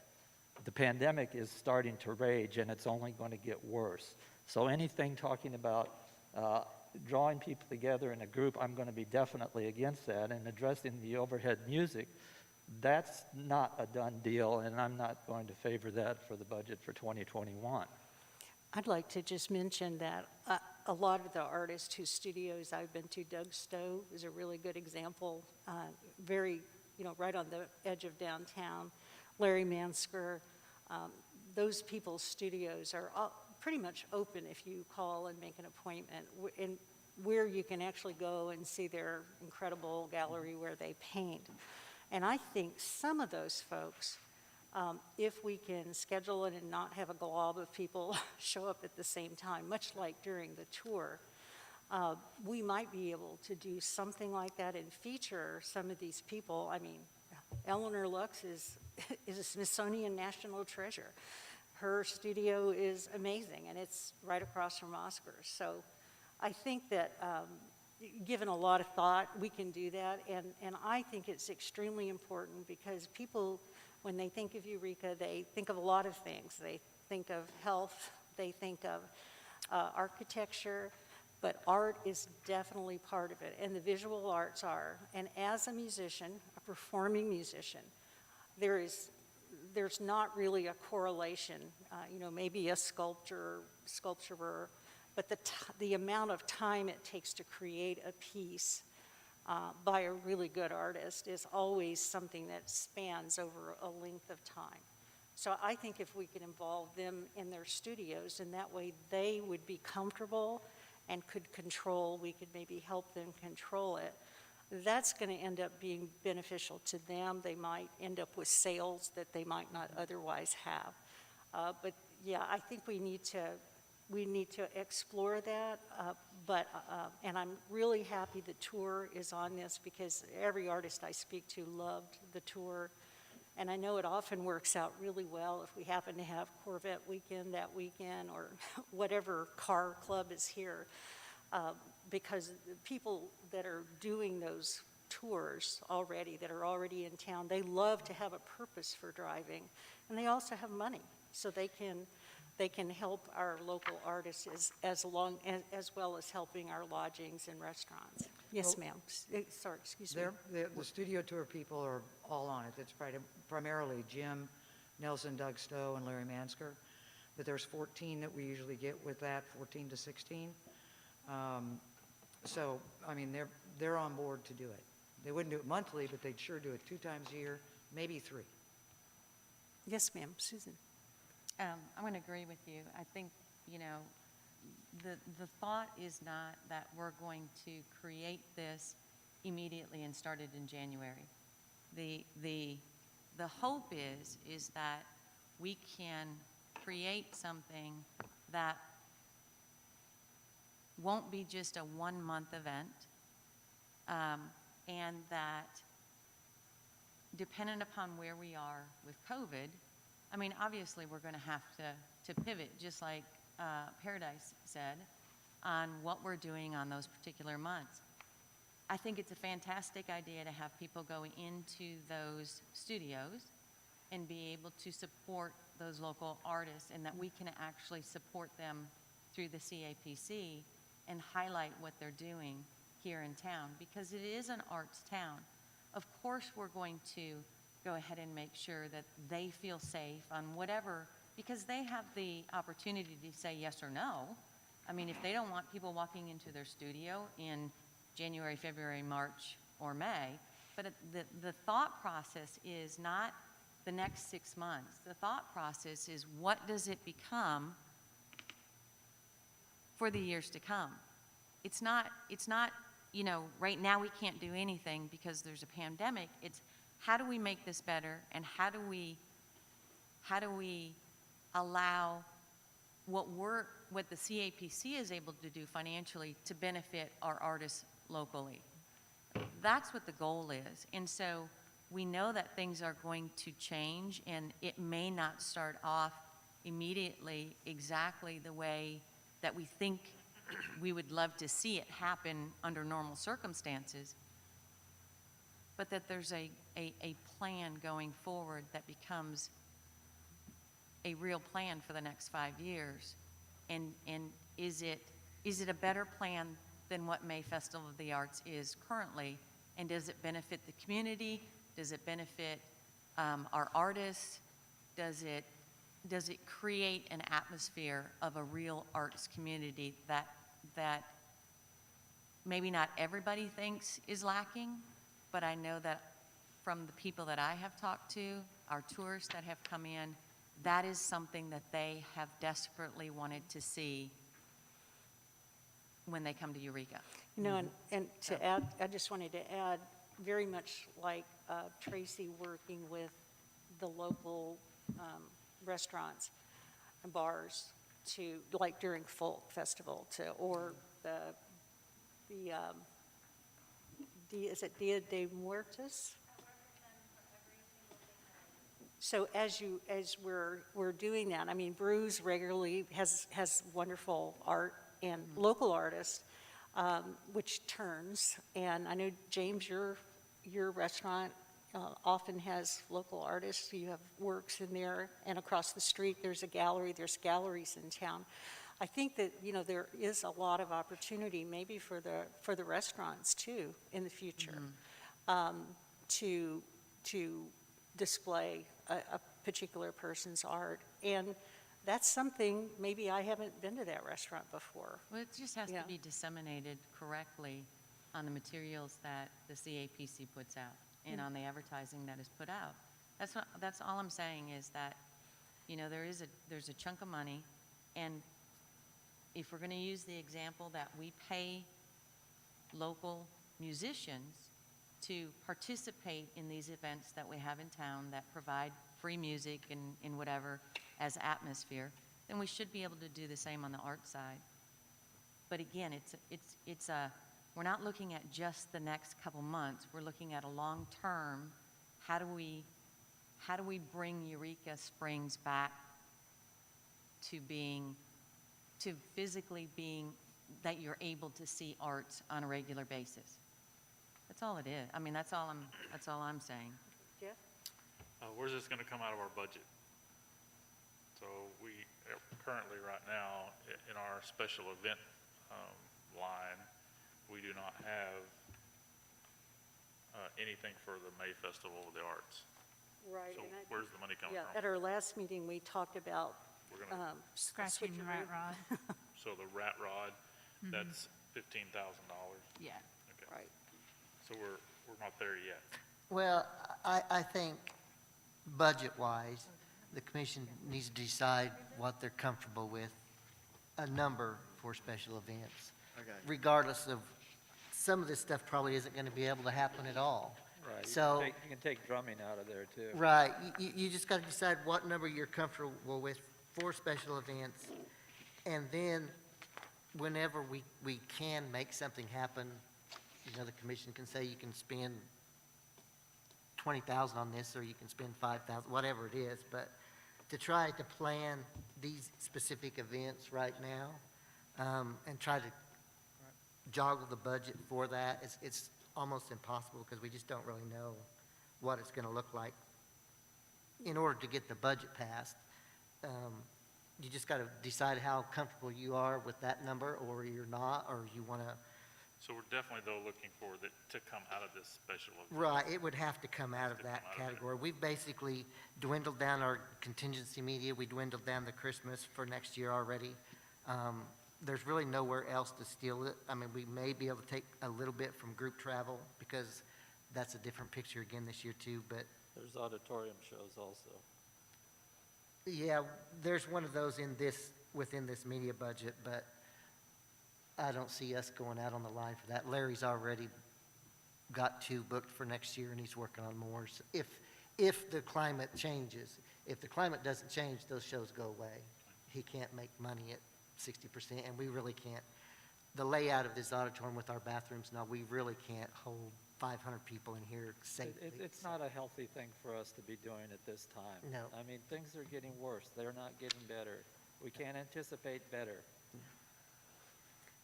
The pandemic is starting to rage, and it's only going to get worse. So anything talking about drawing people together in a group, I'm going to be definitely against that. And addressing the overhead music, that's not a done deal, and I'm not going to favor that for the budget for 2021. I'd like to just mention that a lot of the artists whose studios I've been to, Doug Stowe is a really good example, very, right on the edge of downtown. Larry Mansker, those people's studios are all pretty much open if you call and make an appointment, and where you can actually go and see their incredible gallery where they paint. And I think some of those folks, if we can schedule it and not have a glob of people show up at the same time, much like during the tour, we might be able to do something like that and feature some of these people. I mean, Eleanor Lux is, is a Smithsonian national treasure. Her studio is amazing, and it's right across from Oscar's. So I think that given a lot of thought, we can do that. And I think it's extremely important because people, when they think of Eureka, they think of a lot of things. They think of health, they think of architecture, but art is definitely part of it, and the visual arts are. And as a musician, a performing musician, there's not really a correlation, maybe a sculpturer, but the amount of time it takes to create a piece by a really good artist is always something that spans over a length of time. So I think if we could involve them in their studios, and that way they would be comfortable and could control, we could maybe help them control it, that's going to end up being beneficial to them. They might end up with sales that they might not otherwise have. But yeah, I think we need to explore that. And I'm really happy the tour is on this because every artist I speak to loved the tour. And I know it often works out really well if we happen to have Corvette weekend that weekend or whatever car club is here. Because people that are doing those tours already, that are already in town, they love to have a purpose for driving. And they also have money, so they can help our local artists as well as helping our lodgings and restaurants. Yes, ma'am. Sorry, excuse me. The studio tour people are all on it. It's primarily Jim, Nelson, Doug Stowe, and Larry Mansker. But there's 14 that we usually get with that, 14 to 16. So, I mean, they're on board to do it. They wouldn't do it monthly, but they'd sure do it 2 times a year, maybe 3. Yes, ma'am. Susan. I'm going to agree with you. I think, the thought is not that we're going to create this immediately and start it in January. The hope is that we can create something that won't be just a 1-month event, and that dependent upon where we are with COVID, I mean, obviously we're going to have to pivot, just like Paradise said, on what we're doing on those particular months. I think it's a fantastic idea to have people go into those studios and be able to support those local artists, and that we can actually support them through the CAPC and highlight what they're doing here in town, because it is an arts town. Of course, we're going to go ahead and make sure that they feel safe on whatever, because they have the opportunity to say yes or no. I mean, if they don't want people walking into their studio in January, February, March, or May, but the thought process is not the next 6 months. The thought process is, what does it become for the years to come? It's not, right now we can't do anything because there's a pandemic. It's how do we make this better, and how do we allow what the CAPC is able to do financially to benefit our artists locally? That's what the goal is. And so we know that things are going to change, and it may not start off immediately exactly the way that we think we would love to see it happen under normal circumstances, but that there's a plan going forward that becomes a real plan for the next 5 years. And is it a better plan than what May Festival of the Arts is currently? And does it benefit the community? Does it benefit our artists? Does it create an atmosphere of a real arts community that maybe not everybody thinks is lacking, but I know that from the people that I have talked to, our tourists that have come in, that is something that they have desperately wanted to see when they come to Eureka. And to add, I just wanted to add, very much like Tracy working with the local restaurants and bars to, like during Folk Festival, or is it Dia de Muertos? So as we're doing that, I mean, Brews regularly has wonderful art and local artists, which turns. And I know, James, your restaurant often has local artists. You have works in there, and across the street, there's a gallery. There's galleries in town. I think that, there is a lot of opportunity maybe for the restaurants too in the future, to display a particular person's art. And that's something, maybe I haven't been to that restaurant before. Well, it just has Yeah. to be disseminated correctly on the materials that the CAPC puts out and on the advertising that is put out. That's all I'm saying is that, there's a chunk of money, and if we're going to use the example that we pay local musicians to participate in these events that we have in town that provide free music and whatever as atmosphere, then we should be able to do the same on the art side. But again, we're not looking at just the next couple months. We're looking at a long term. How do we bring Eureka Springs back to physically being that you're able to see arts on a regular basis? That's all it is. I mean, that's all I'm saying. Jeff? Where's this gonna come out of our budget? So we, currently right now, in our special event, line, we do not have, anything for the May Festival of the Arts. Right. So where's the money coming Yeah, from? at our last meeting, we talked about We're gonna, Scratching the rat rod. so the rat rod, that's $15,000. Yeah. Okay. Right. So we're not there yet. Well, I think budget-wise, the commission needs to decide what they're comfortable with, a number for special events. Regardless of, some of this stuff probably isn't going to be able to happen at all. Right. So, You can take drumming out of there, too. right, you just got to decide what number you're comfortable with for special events. And then, whenever we can make something happen, the commission can say you can spend 20,000 on this, or you can spend 5,000, whatever it is. But to try to plan these specific events right now, and try to joggle the budget for that, it's almost impossible, because we just don't really know what it's going to look like. In order to get the budget passed, you just got to decide how comfortable you are with that number, or you're not, or you want to. So we're definitely, though, looking for that to come out of this special event. Right, it would have to come out of To that come out of there. category. We've basically dwindled down our contingency media. We dwindled down the Christmas for next year already. There's really nowhere else to steal it. I mean, we may be able to take a little bit from group travel, because that's a different picture again this year too, but There's auditorium shows also. yeah, there's one of those within this media budget, but I don't see us going out on the line for that. Larry's already got 2 booked for next year, and he's working on more. So if the climate changes, if the climate doesn't change, those shows go away. He can't make money at 60%, and we really can't. The layout of this auditorium with our bathrooms, now, we really can't hold 500 people in here safely. It's not a healthy thing for us to be doing at this time. No. I mean, things are getting worse. They're not getting better. We can't anticipate better.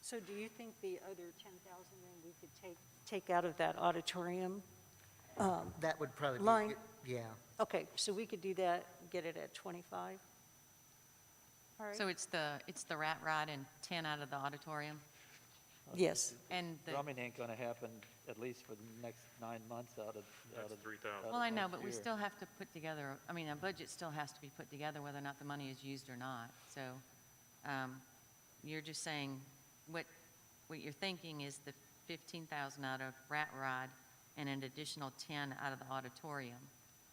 So do you think the other 10,000 then we could take out of that auditorium? That would probably be, Line. yeah. Okay, so we could do that, get it at 25? All right. So it's the rat rod and 10 out of the auditorium? Yes. And the, Drumming ain't gonna happen at least for the next 9 months out of. That's 3,000. well, I know, but we year. still have to put together, I mean, a budget still has to be put together whether or not the money is used or not. So you're just saying, what you're thinking is the 15,000 out of rat rod and an additional 10 out of the auditorium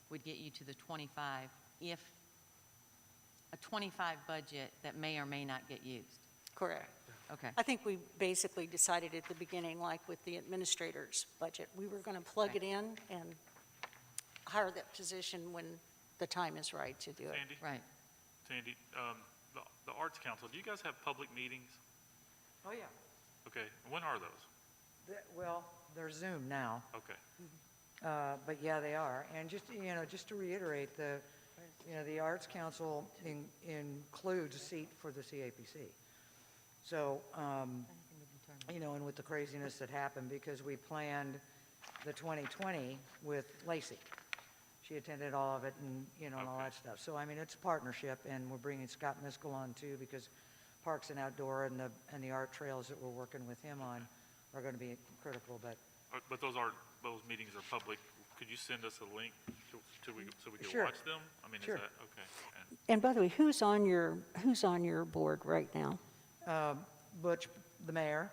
would get you to the 25, if a 25 budget that may or may not get used. Correct. Okay. I think we basically decided at the beginning, like with the administrator's budget, we were going to plug it in and hire that position when the time is right to do it. Sandy? Right. Sandy, the Arts Council, do you guys have public meetings? Oh, yeah. Okay, when are those? Well, they're Zoom now. Okay. But yeah, they are. And just, just to reiterate, the Arts Council includes a seat for the CAPC. So, and with the craziness that happened, because we planned the 2020 with Lacey. She attended all of it and, and all that stuff. So, I mean, it's a partnership, and we're bringing Scott Miskell on too, because Parks and Outdoor and the art trails that we're working with him on are going to be critical. But those meetings are public. Could you send us a link so we can Sure. watch them? I mean, Sure. is that, okay. And by the way, who's on your board right now? Butch, the mayor,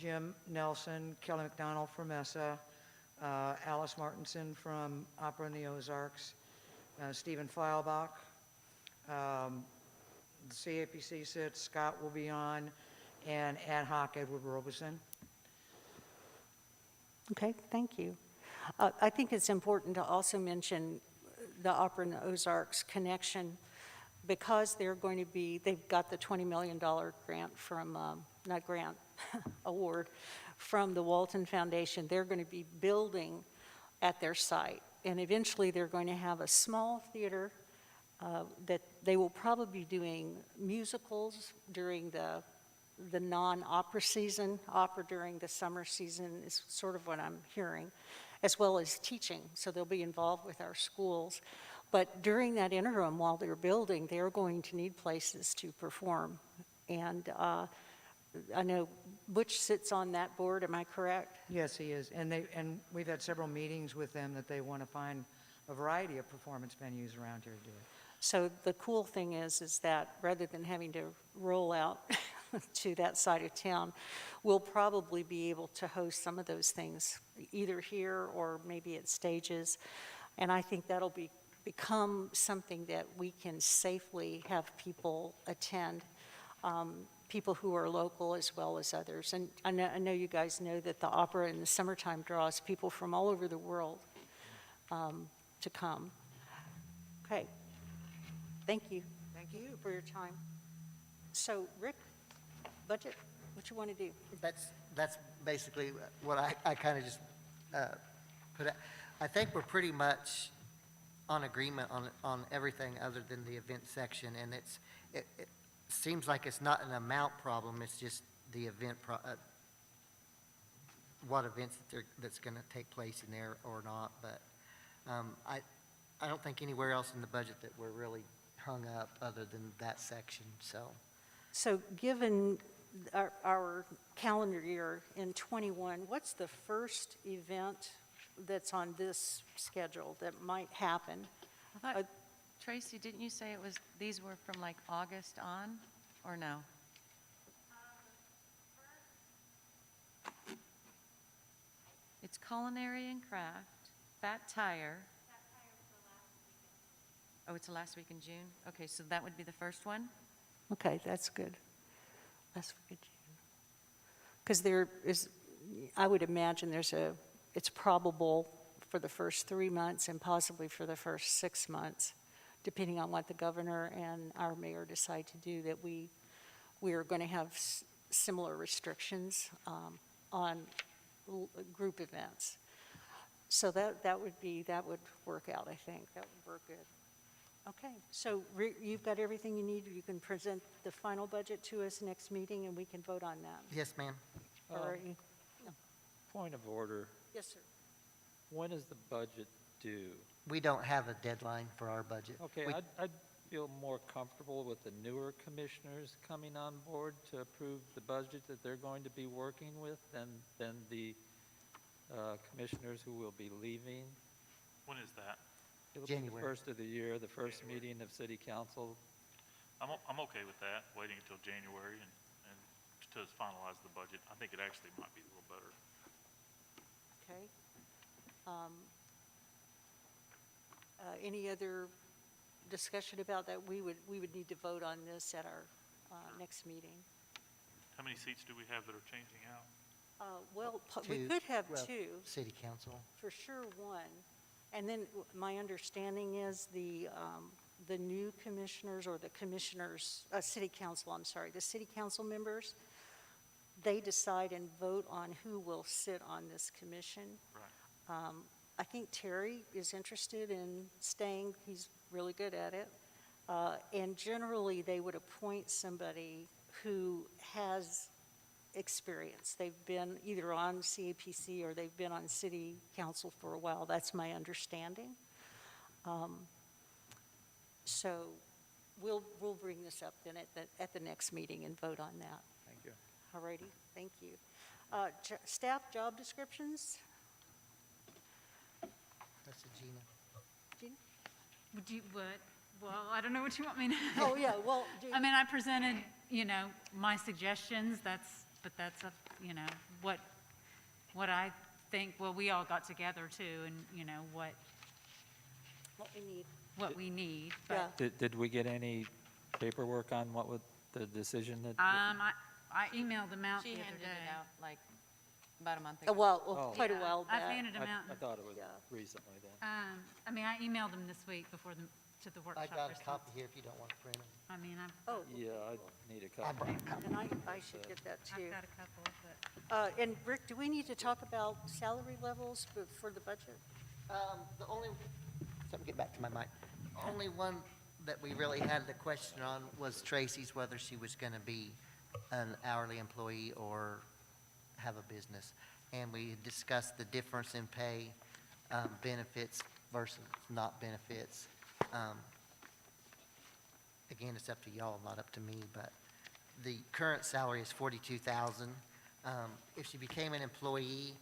Jim Nelson, Kelly McDonald from MESA, Alice Martinson from Opera in the Ozarks, Stephen Feilbach. The CAPC sits, Scott will be on, and ad hoc Edward Robeson. Okay, thank you. I think it's important to also mention the Opera in the Ozarks connection, because they've got the $20 million grant from, not grant, award from the Walton Foundation. They're going to be building at their site, and eventually they're going to have a small theater that they will probably be doing musicals during the non-opera season. Opera during the summer season is sort of what I'm hearing, as well as teaching. So they'll be involved with our schools. But during that interim, while they're building, they're going to need places to perform. And I know Butch sits on that board, am I correct? Yes, he is. And we've had several meetings with them that they want to find a variety of performance venues around here to do it. So the cool thing is that rather than having to roll out to that side of town, we'll probably be able to host some of those things either here or maybe at stages. And I think that'll become something that we can safely have people attend, people who are local as well as others. And I know you guys know that the opera in the summertime draws people from all over the world to come. Okay. Thank you. Thank you. For your time. So, Rick, budget, what you want to do? That's basically what I kind of just put out. I think we're pretty much on agreement on everything other than the event section, and it seems like it's not an amount problem, it's just the event, what events that's going to take place in there or not, but I don't think anywhere else in the budget that we're really hung up other than that section, so. So given our calendar year in '21, what's the first event that's on this schedule that might happen? I thought, Tracy, didn't you say these were from like August on, or no? It's culinary and craft, Fat Tire. Oh, it's the last week in June? Okay, so that would be the first one? Okay, that's good. That's good. Because there is, I would imagine it's probable for the first 3 months and possibly for the first 6 months, depending on what the governor and our mayor decide to do, that we are going to have similar restrictions on group events. So that would work out, I think. That would work good. Okay, so you've got everything you need. You can present the final budget to us next meeting, and we can vote on that. Yes, ma'am. Or are you? Point of order, Yes, sir. when is the budget due? We don't have a deadline for our budget. Okay, We- I'd feel more comfortable with the newer commissioners coming on board to approve the budget that they're going to be working with than the commissioners who will be leaving. When is that? It'll be the January. first of the year, the first meeting of city council. I'm okay with that, waiting until January and to finalize the budget. I think it actually might be a little better. Okay. Any other discussion about that? We would need to vote on this at our next meeting. How many seats do we have that are changing out? Well, we Two- could have well, two, City council. for sure one. And then my understanding is the new commissioners or the commissioners, city council, I'm sorry, the city council members, they decide and vote on who will sit on this commission. Right. I think Terry is interested in staying. He's really good at it. And generally, they would appoint somebody who has experience. They've been either on CAPC or they've been on city council for a while. That's my understanding. So we'll bring this up then at the next meeting and vote on that. Thank you. All righty, thank you. Staff job descriptions? That's a Gina. Gina? Would you, what? Well, I don't know what you want me to. Oh, yeah, well, I mean, I presented, my suggestions, but that's, what I think, well, we all got together too, and, what we need. what we need. Yeah. But, Did we get any paperwork on what was the decision that? I emailed them out the She other handed day. it out like about a month Oh, ago. well, Oh. quite a Yeah, while I've back. handed them out. I thought it was Yeah. recently then. I mean, I emailed them this week before to the I workshop. got a response. copy here if you don't want to print them. I mean, Oh, Yeah, I need a I copy. brought a copy. and I should get that too. I've got a couple, but. And Rick, do we need to talk about salary levels for the budget? The only, let me get back to my mic. Only one that we really had the question on was Tracy's, whether she was going to be an hourly employee or have a business. And we discussed the difference in pay, benefits versus not benefits. Again, it's up to y'all, not up to me, but the current salary is $42,000. If she became an employee,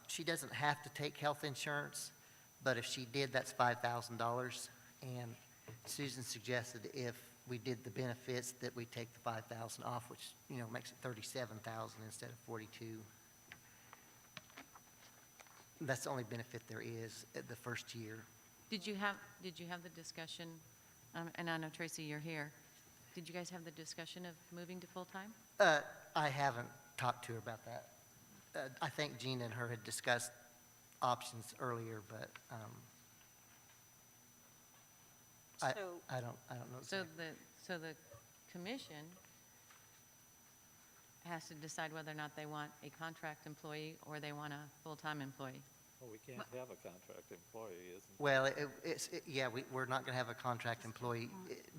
she doesn't have to take health insurance, but if she did, that's $5,000. And Susan suggested if we did the benefits, that we take the $5,000 off, which, makes it $37,000 instead of $42,000. That's the only benefit there is at the first year. Did you have the discussion, and I know Tracy, you're here, did you guys have the discussion of moving to full-time? I haven't talked to her about that. I think Gina and her had discussed options earlier, but I don't know. So exactly. the commission has to decide whether or not they want a contract employee or they want a full-time employee. Well, we can't have a contract employee, isn't? Well, we're not going to have a contract employee.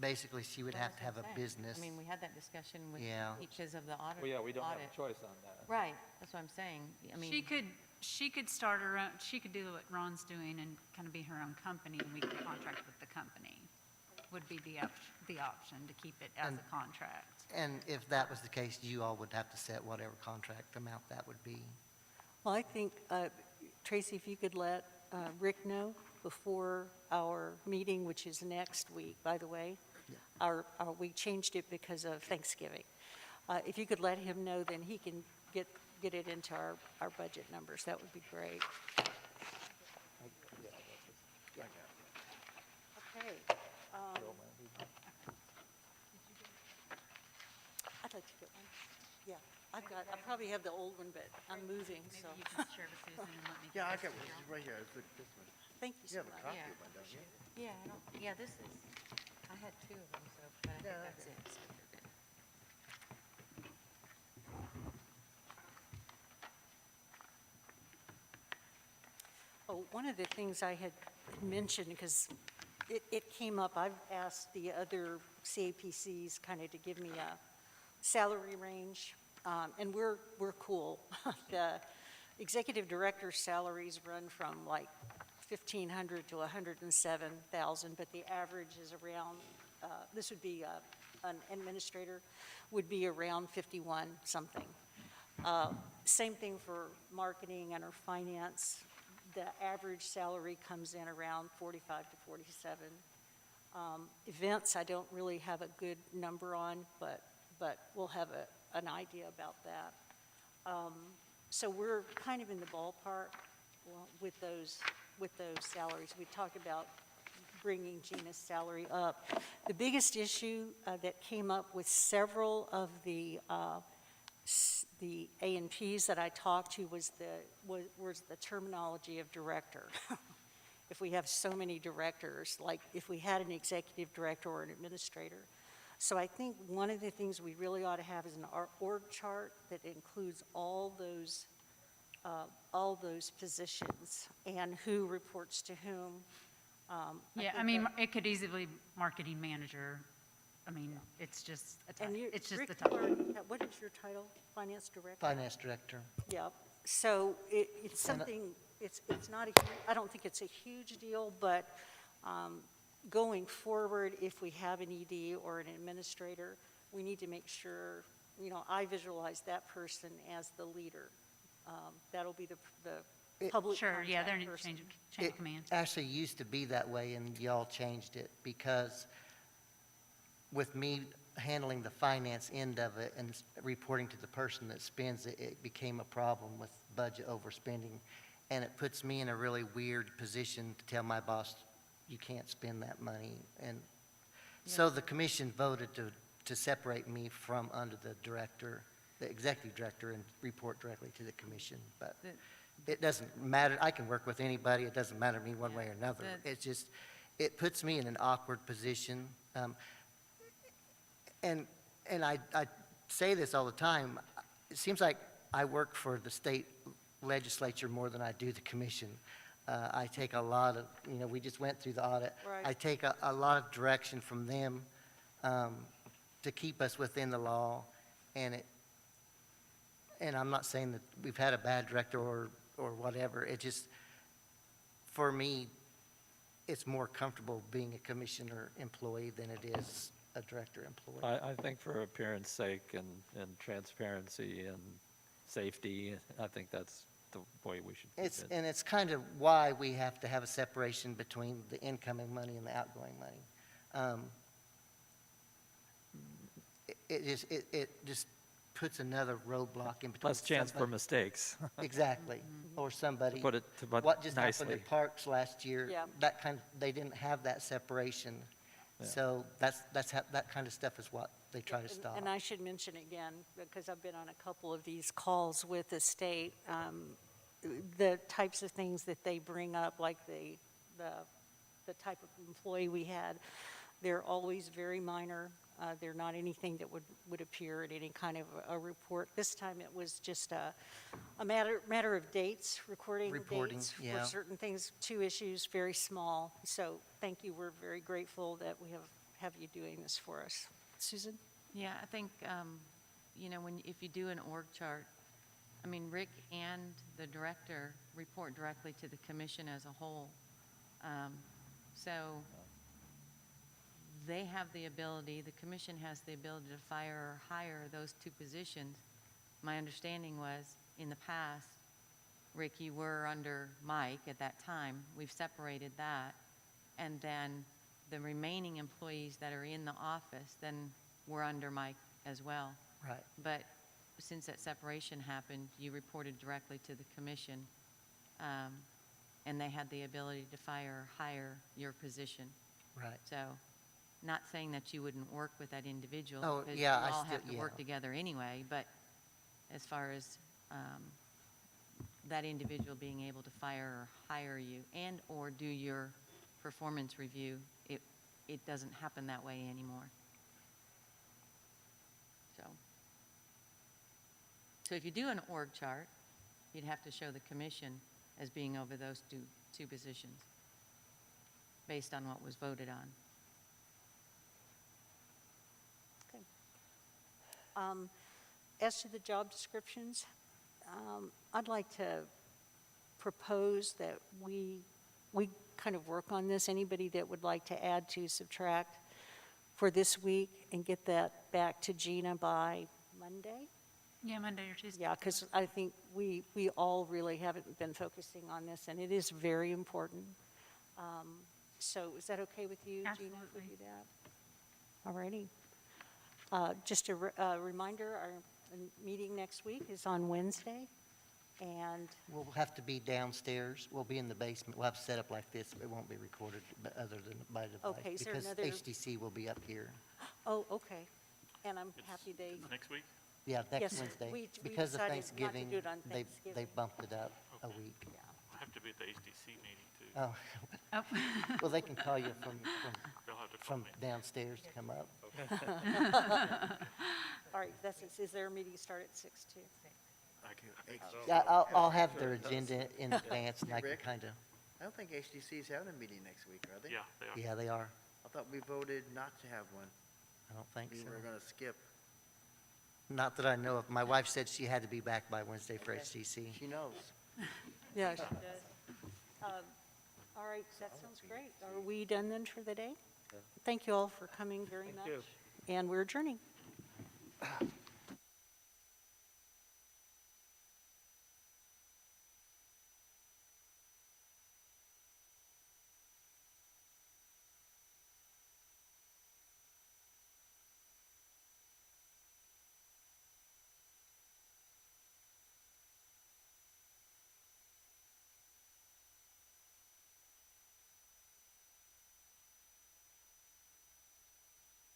Basically, she would have to have a business. I mean, we had that discussion with Yeah. because of the audit. Well, yeah, we don't have audit. a choice on that. Right, that's what I'm saying. I mean. She could start her own, she could do what Ron's doing and kind of be her own company, and we could contract with the company, would be the option to keep it as And- a contract. And if that was the case, you all would have to set whatever contract amount that would be. Well, I think, Tracy, if you could let Rick know before our meeting, which is next week, by the way. We changed it because of Thanksgiving. If you could let him know, then he can get it into our budget numbers. That would be great. Okay. I'd like to get one. Yeah, I probably have the old one, but I'm moving, so. Maybe you can share with Susan and let me. Yeah, I get got this one, to you. right here, it's this one. Thank you You so have a much. copy Yeah. of mine, don't you? Yeah, this is, I had two of them, so, but I think that's it. So we're good. Oh, one of the things I had mentioned, because it came up, I've asked the other CAPCs kind of to give me a salary range, and we're cool. The executive director's salaries run from like $1,500 to $107,000, but the average is around, this would be an administrator, would be around 51 something. Same thing for marketing and our finance. The average salary comes in around 45 to 47. Events, I don't really have a good number on, but we'll have an idea about that. So we're kind of in the ballpark with those salaries. We talked about bringing Gina's salary up. The biggest issue that came up with several of the A&Ps that I talked to was the terminology of director. If we have so many directors, like if we had an executive director or an administrator. So I think one of the things we really ought to have is an org chart that includes all those all those positions and who reports to whom. Yeah, I think mean, that- it could easily be marketing manager. I mean, it's just a And title. you, It's just Rick, the title. what is your title? Finance director? Finance director. Yeah, so it's something, it's not I don't think it's a huge deal, but going forward, if we have an ED or an administrator, we need to make sure, I visualize that person as the leader. That'll be the public Sure, yeah, they're contact person. chain It of command. actually used to be that way, and y'all changed it, because with me handling the finance end of it and reporting to the person that spends it, it became a problem with budget overspending. And it puts me in a really weird position to tell my boss, you can't spend that money. And so the commission voted to separate me from under the director, the executive director, and report directly to the commission. But it doesn't matter. I can work with anybody. It doesn't matter to me one way or another. It's just, it puts me in an awkward position. And I say this all the time. It seems like I work for the state legislature more than I do the commission. I take a lot of, we just went through the audit. Right. I take a lot of direction from them to keep us within the law. And I'm not saying that we've had a bad director or whatever. It just, for me, it's more comfortable being a commissioner employee than it is a director employee. I think for appearance sake and transparency and safety, I think that's the way we should keep it. And it's kind of why we have to have a separation between the incoming money and the outgoing money. It just puts another roadblock in between. Less chance for somebody- mistakes, Exactly, or somebody. to put What just nicely. happened at Parks last year, Yeah. they didn't have that separation. Yeah. So that kind of stuff is what they try to stop. And I should mention again, because I've been on a couple of these calls with the state, the types of things that they bring up, like the type of employee we had, they're always very minor. They're not anything that would appear in any kind of a report. This time it was just a matter of dates, recording Reporting, dates yeah. for certain things, 2 issues, very small. So thank you, we're very grateful that we have you doing this for us. Susan? Yeah, I think, if you do an org chart, I mean, Rick and the director report directly to the commission as a whole. So they have the ability, the commission has the ability to fire or hire those 2 positions. My understanding was, in the past, Rick, you were under Mike at that time. We've separated that. And then the remaining employees that are in the office, then were under Mike as well. Right. But since that separation happened, you reported directly to the commission, and they had the ability to fire or hire your position. Right. So, not saying that you wouldn't work with that individual. Oh, because yeah, you I all still- have to work together anyway, but as far as that individual being able to fire or hire you and/or do your performance review, it doesn't happen that way anymore. So if you do an org chart, you'd have to show the commission as being over those two positions based on what was voted on. Okay. As to the job descriptions, I'd like to propose that we kind of work on this. Anybody that would like to add to subtract for this week and get that back to Gina by Monday? Yeah, Monday or Tuesday. Yeah, because I think we all really haven't been focusing on this, and it is very important. So is that okay with you, Gina, if we Absolutely. do that? All righty. Just a reminder, our meeting next week is on Wednesday, and We'll have to be downstairs. We'll be in the basement. We'll have set up like this, but it won't be recorded, but other than by device. Okay, is there another- Because HTC will be up here. oh, okay. And I'm happy they, Next week? Yeah, Yes, next sir. Wednesday. We Because of decided not to Thanksgiving, do it on they Thanksgiving. bumped it up a week. I have to be at the HDC meeting too. Oh, Oh, well, they can call you They'll have to call from me. downstairs to come up. all right, is there a meeting start at 6 too? I can Yeah, I'll have their agenda in advance and I can Rick? kind of, I don't think HTC is having a meeting next week, are they? Yeah, they are. yeah, they are. I thought we voted not to have one. I don't think We so. were going to skip. Not that I know of. My wife said she had to be back by Wednesday for Okay. HTC. She knows. Yeah, she does. All right, that sounds great. Are we done then for the day? Thank you all for coming very much. And we're adjourning.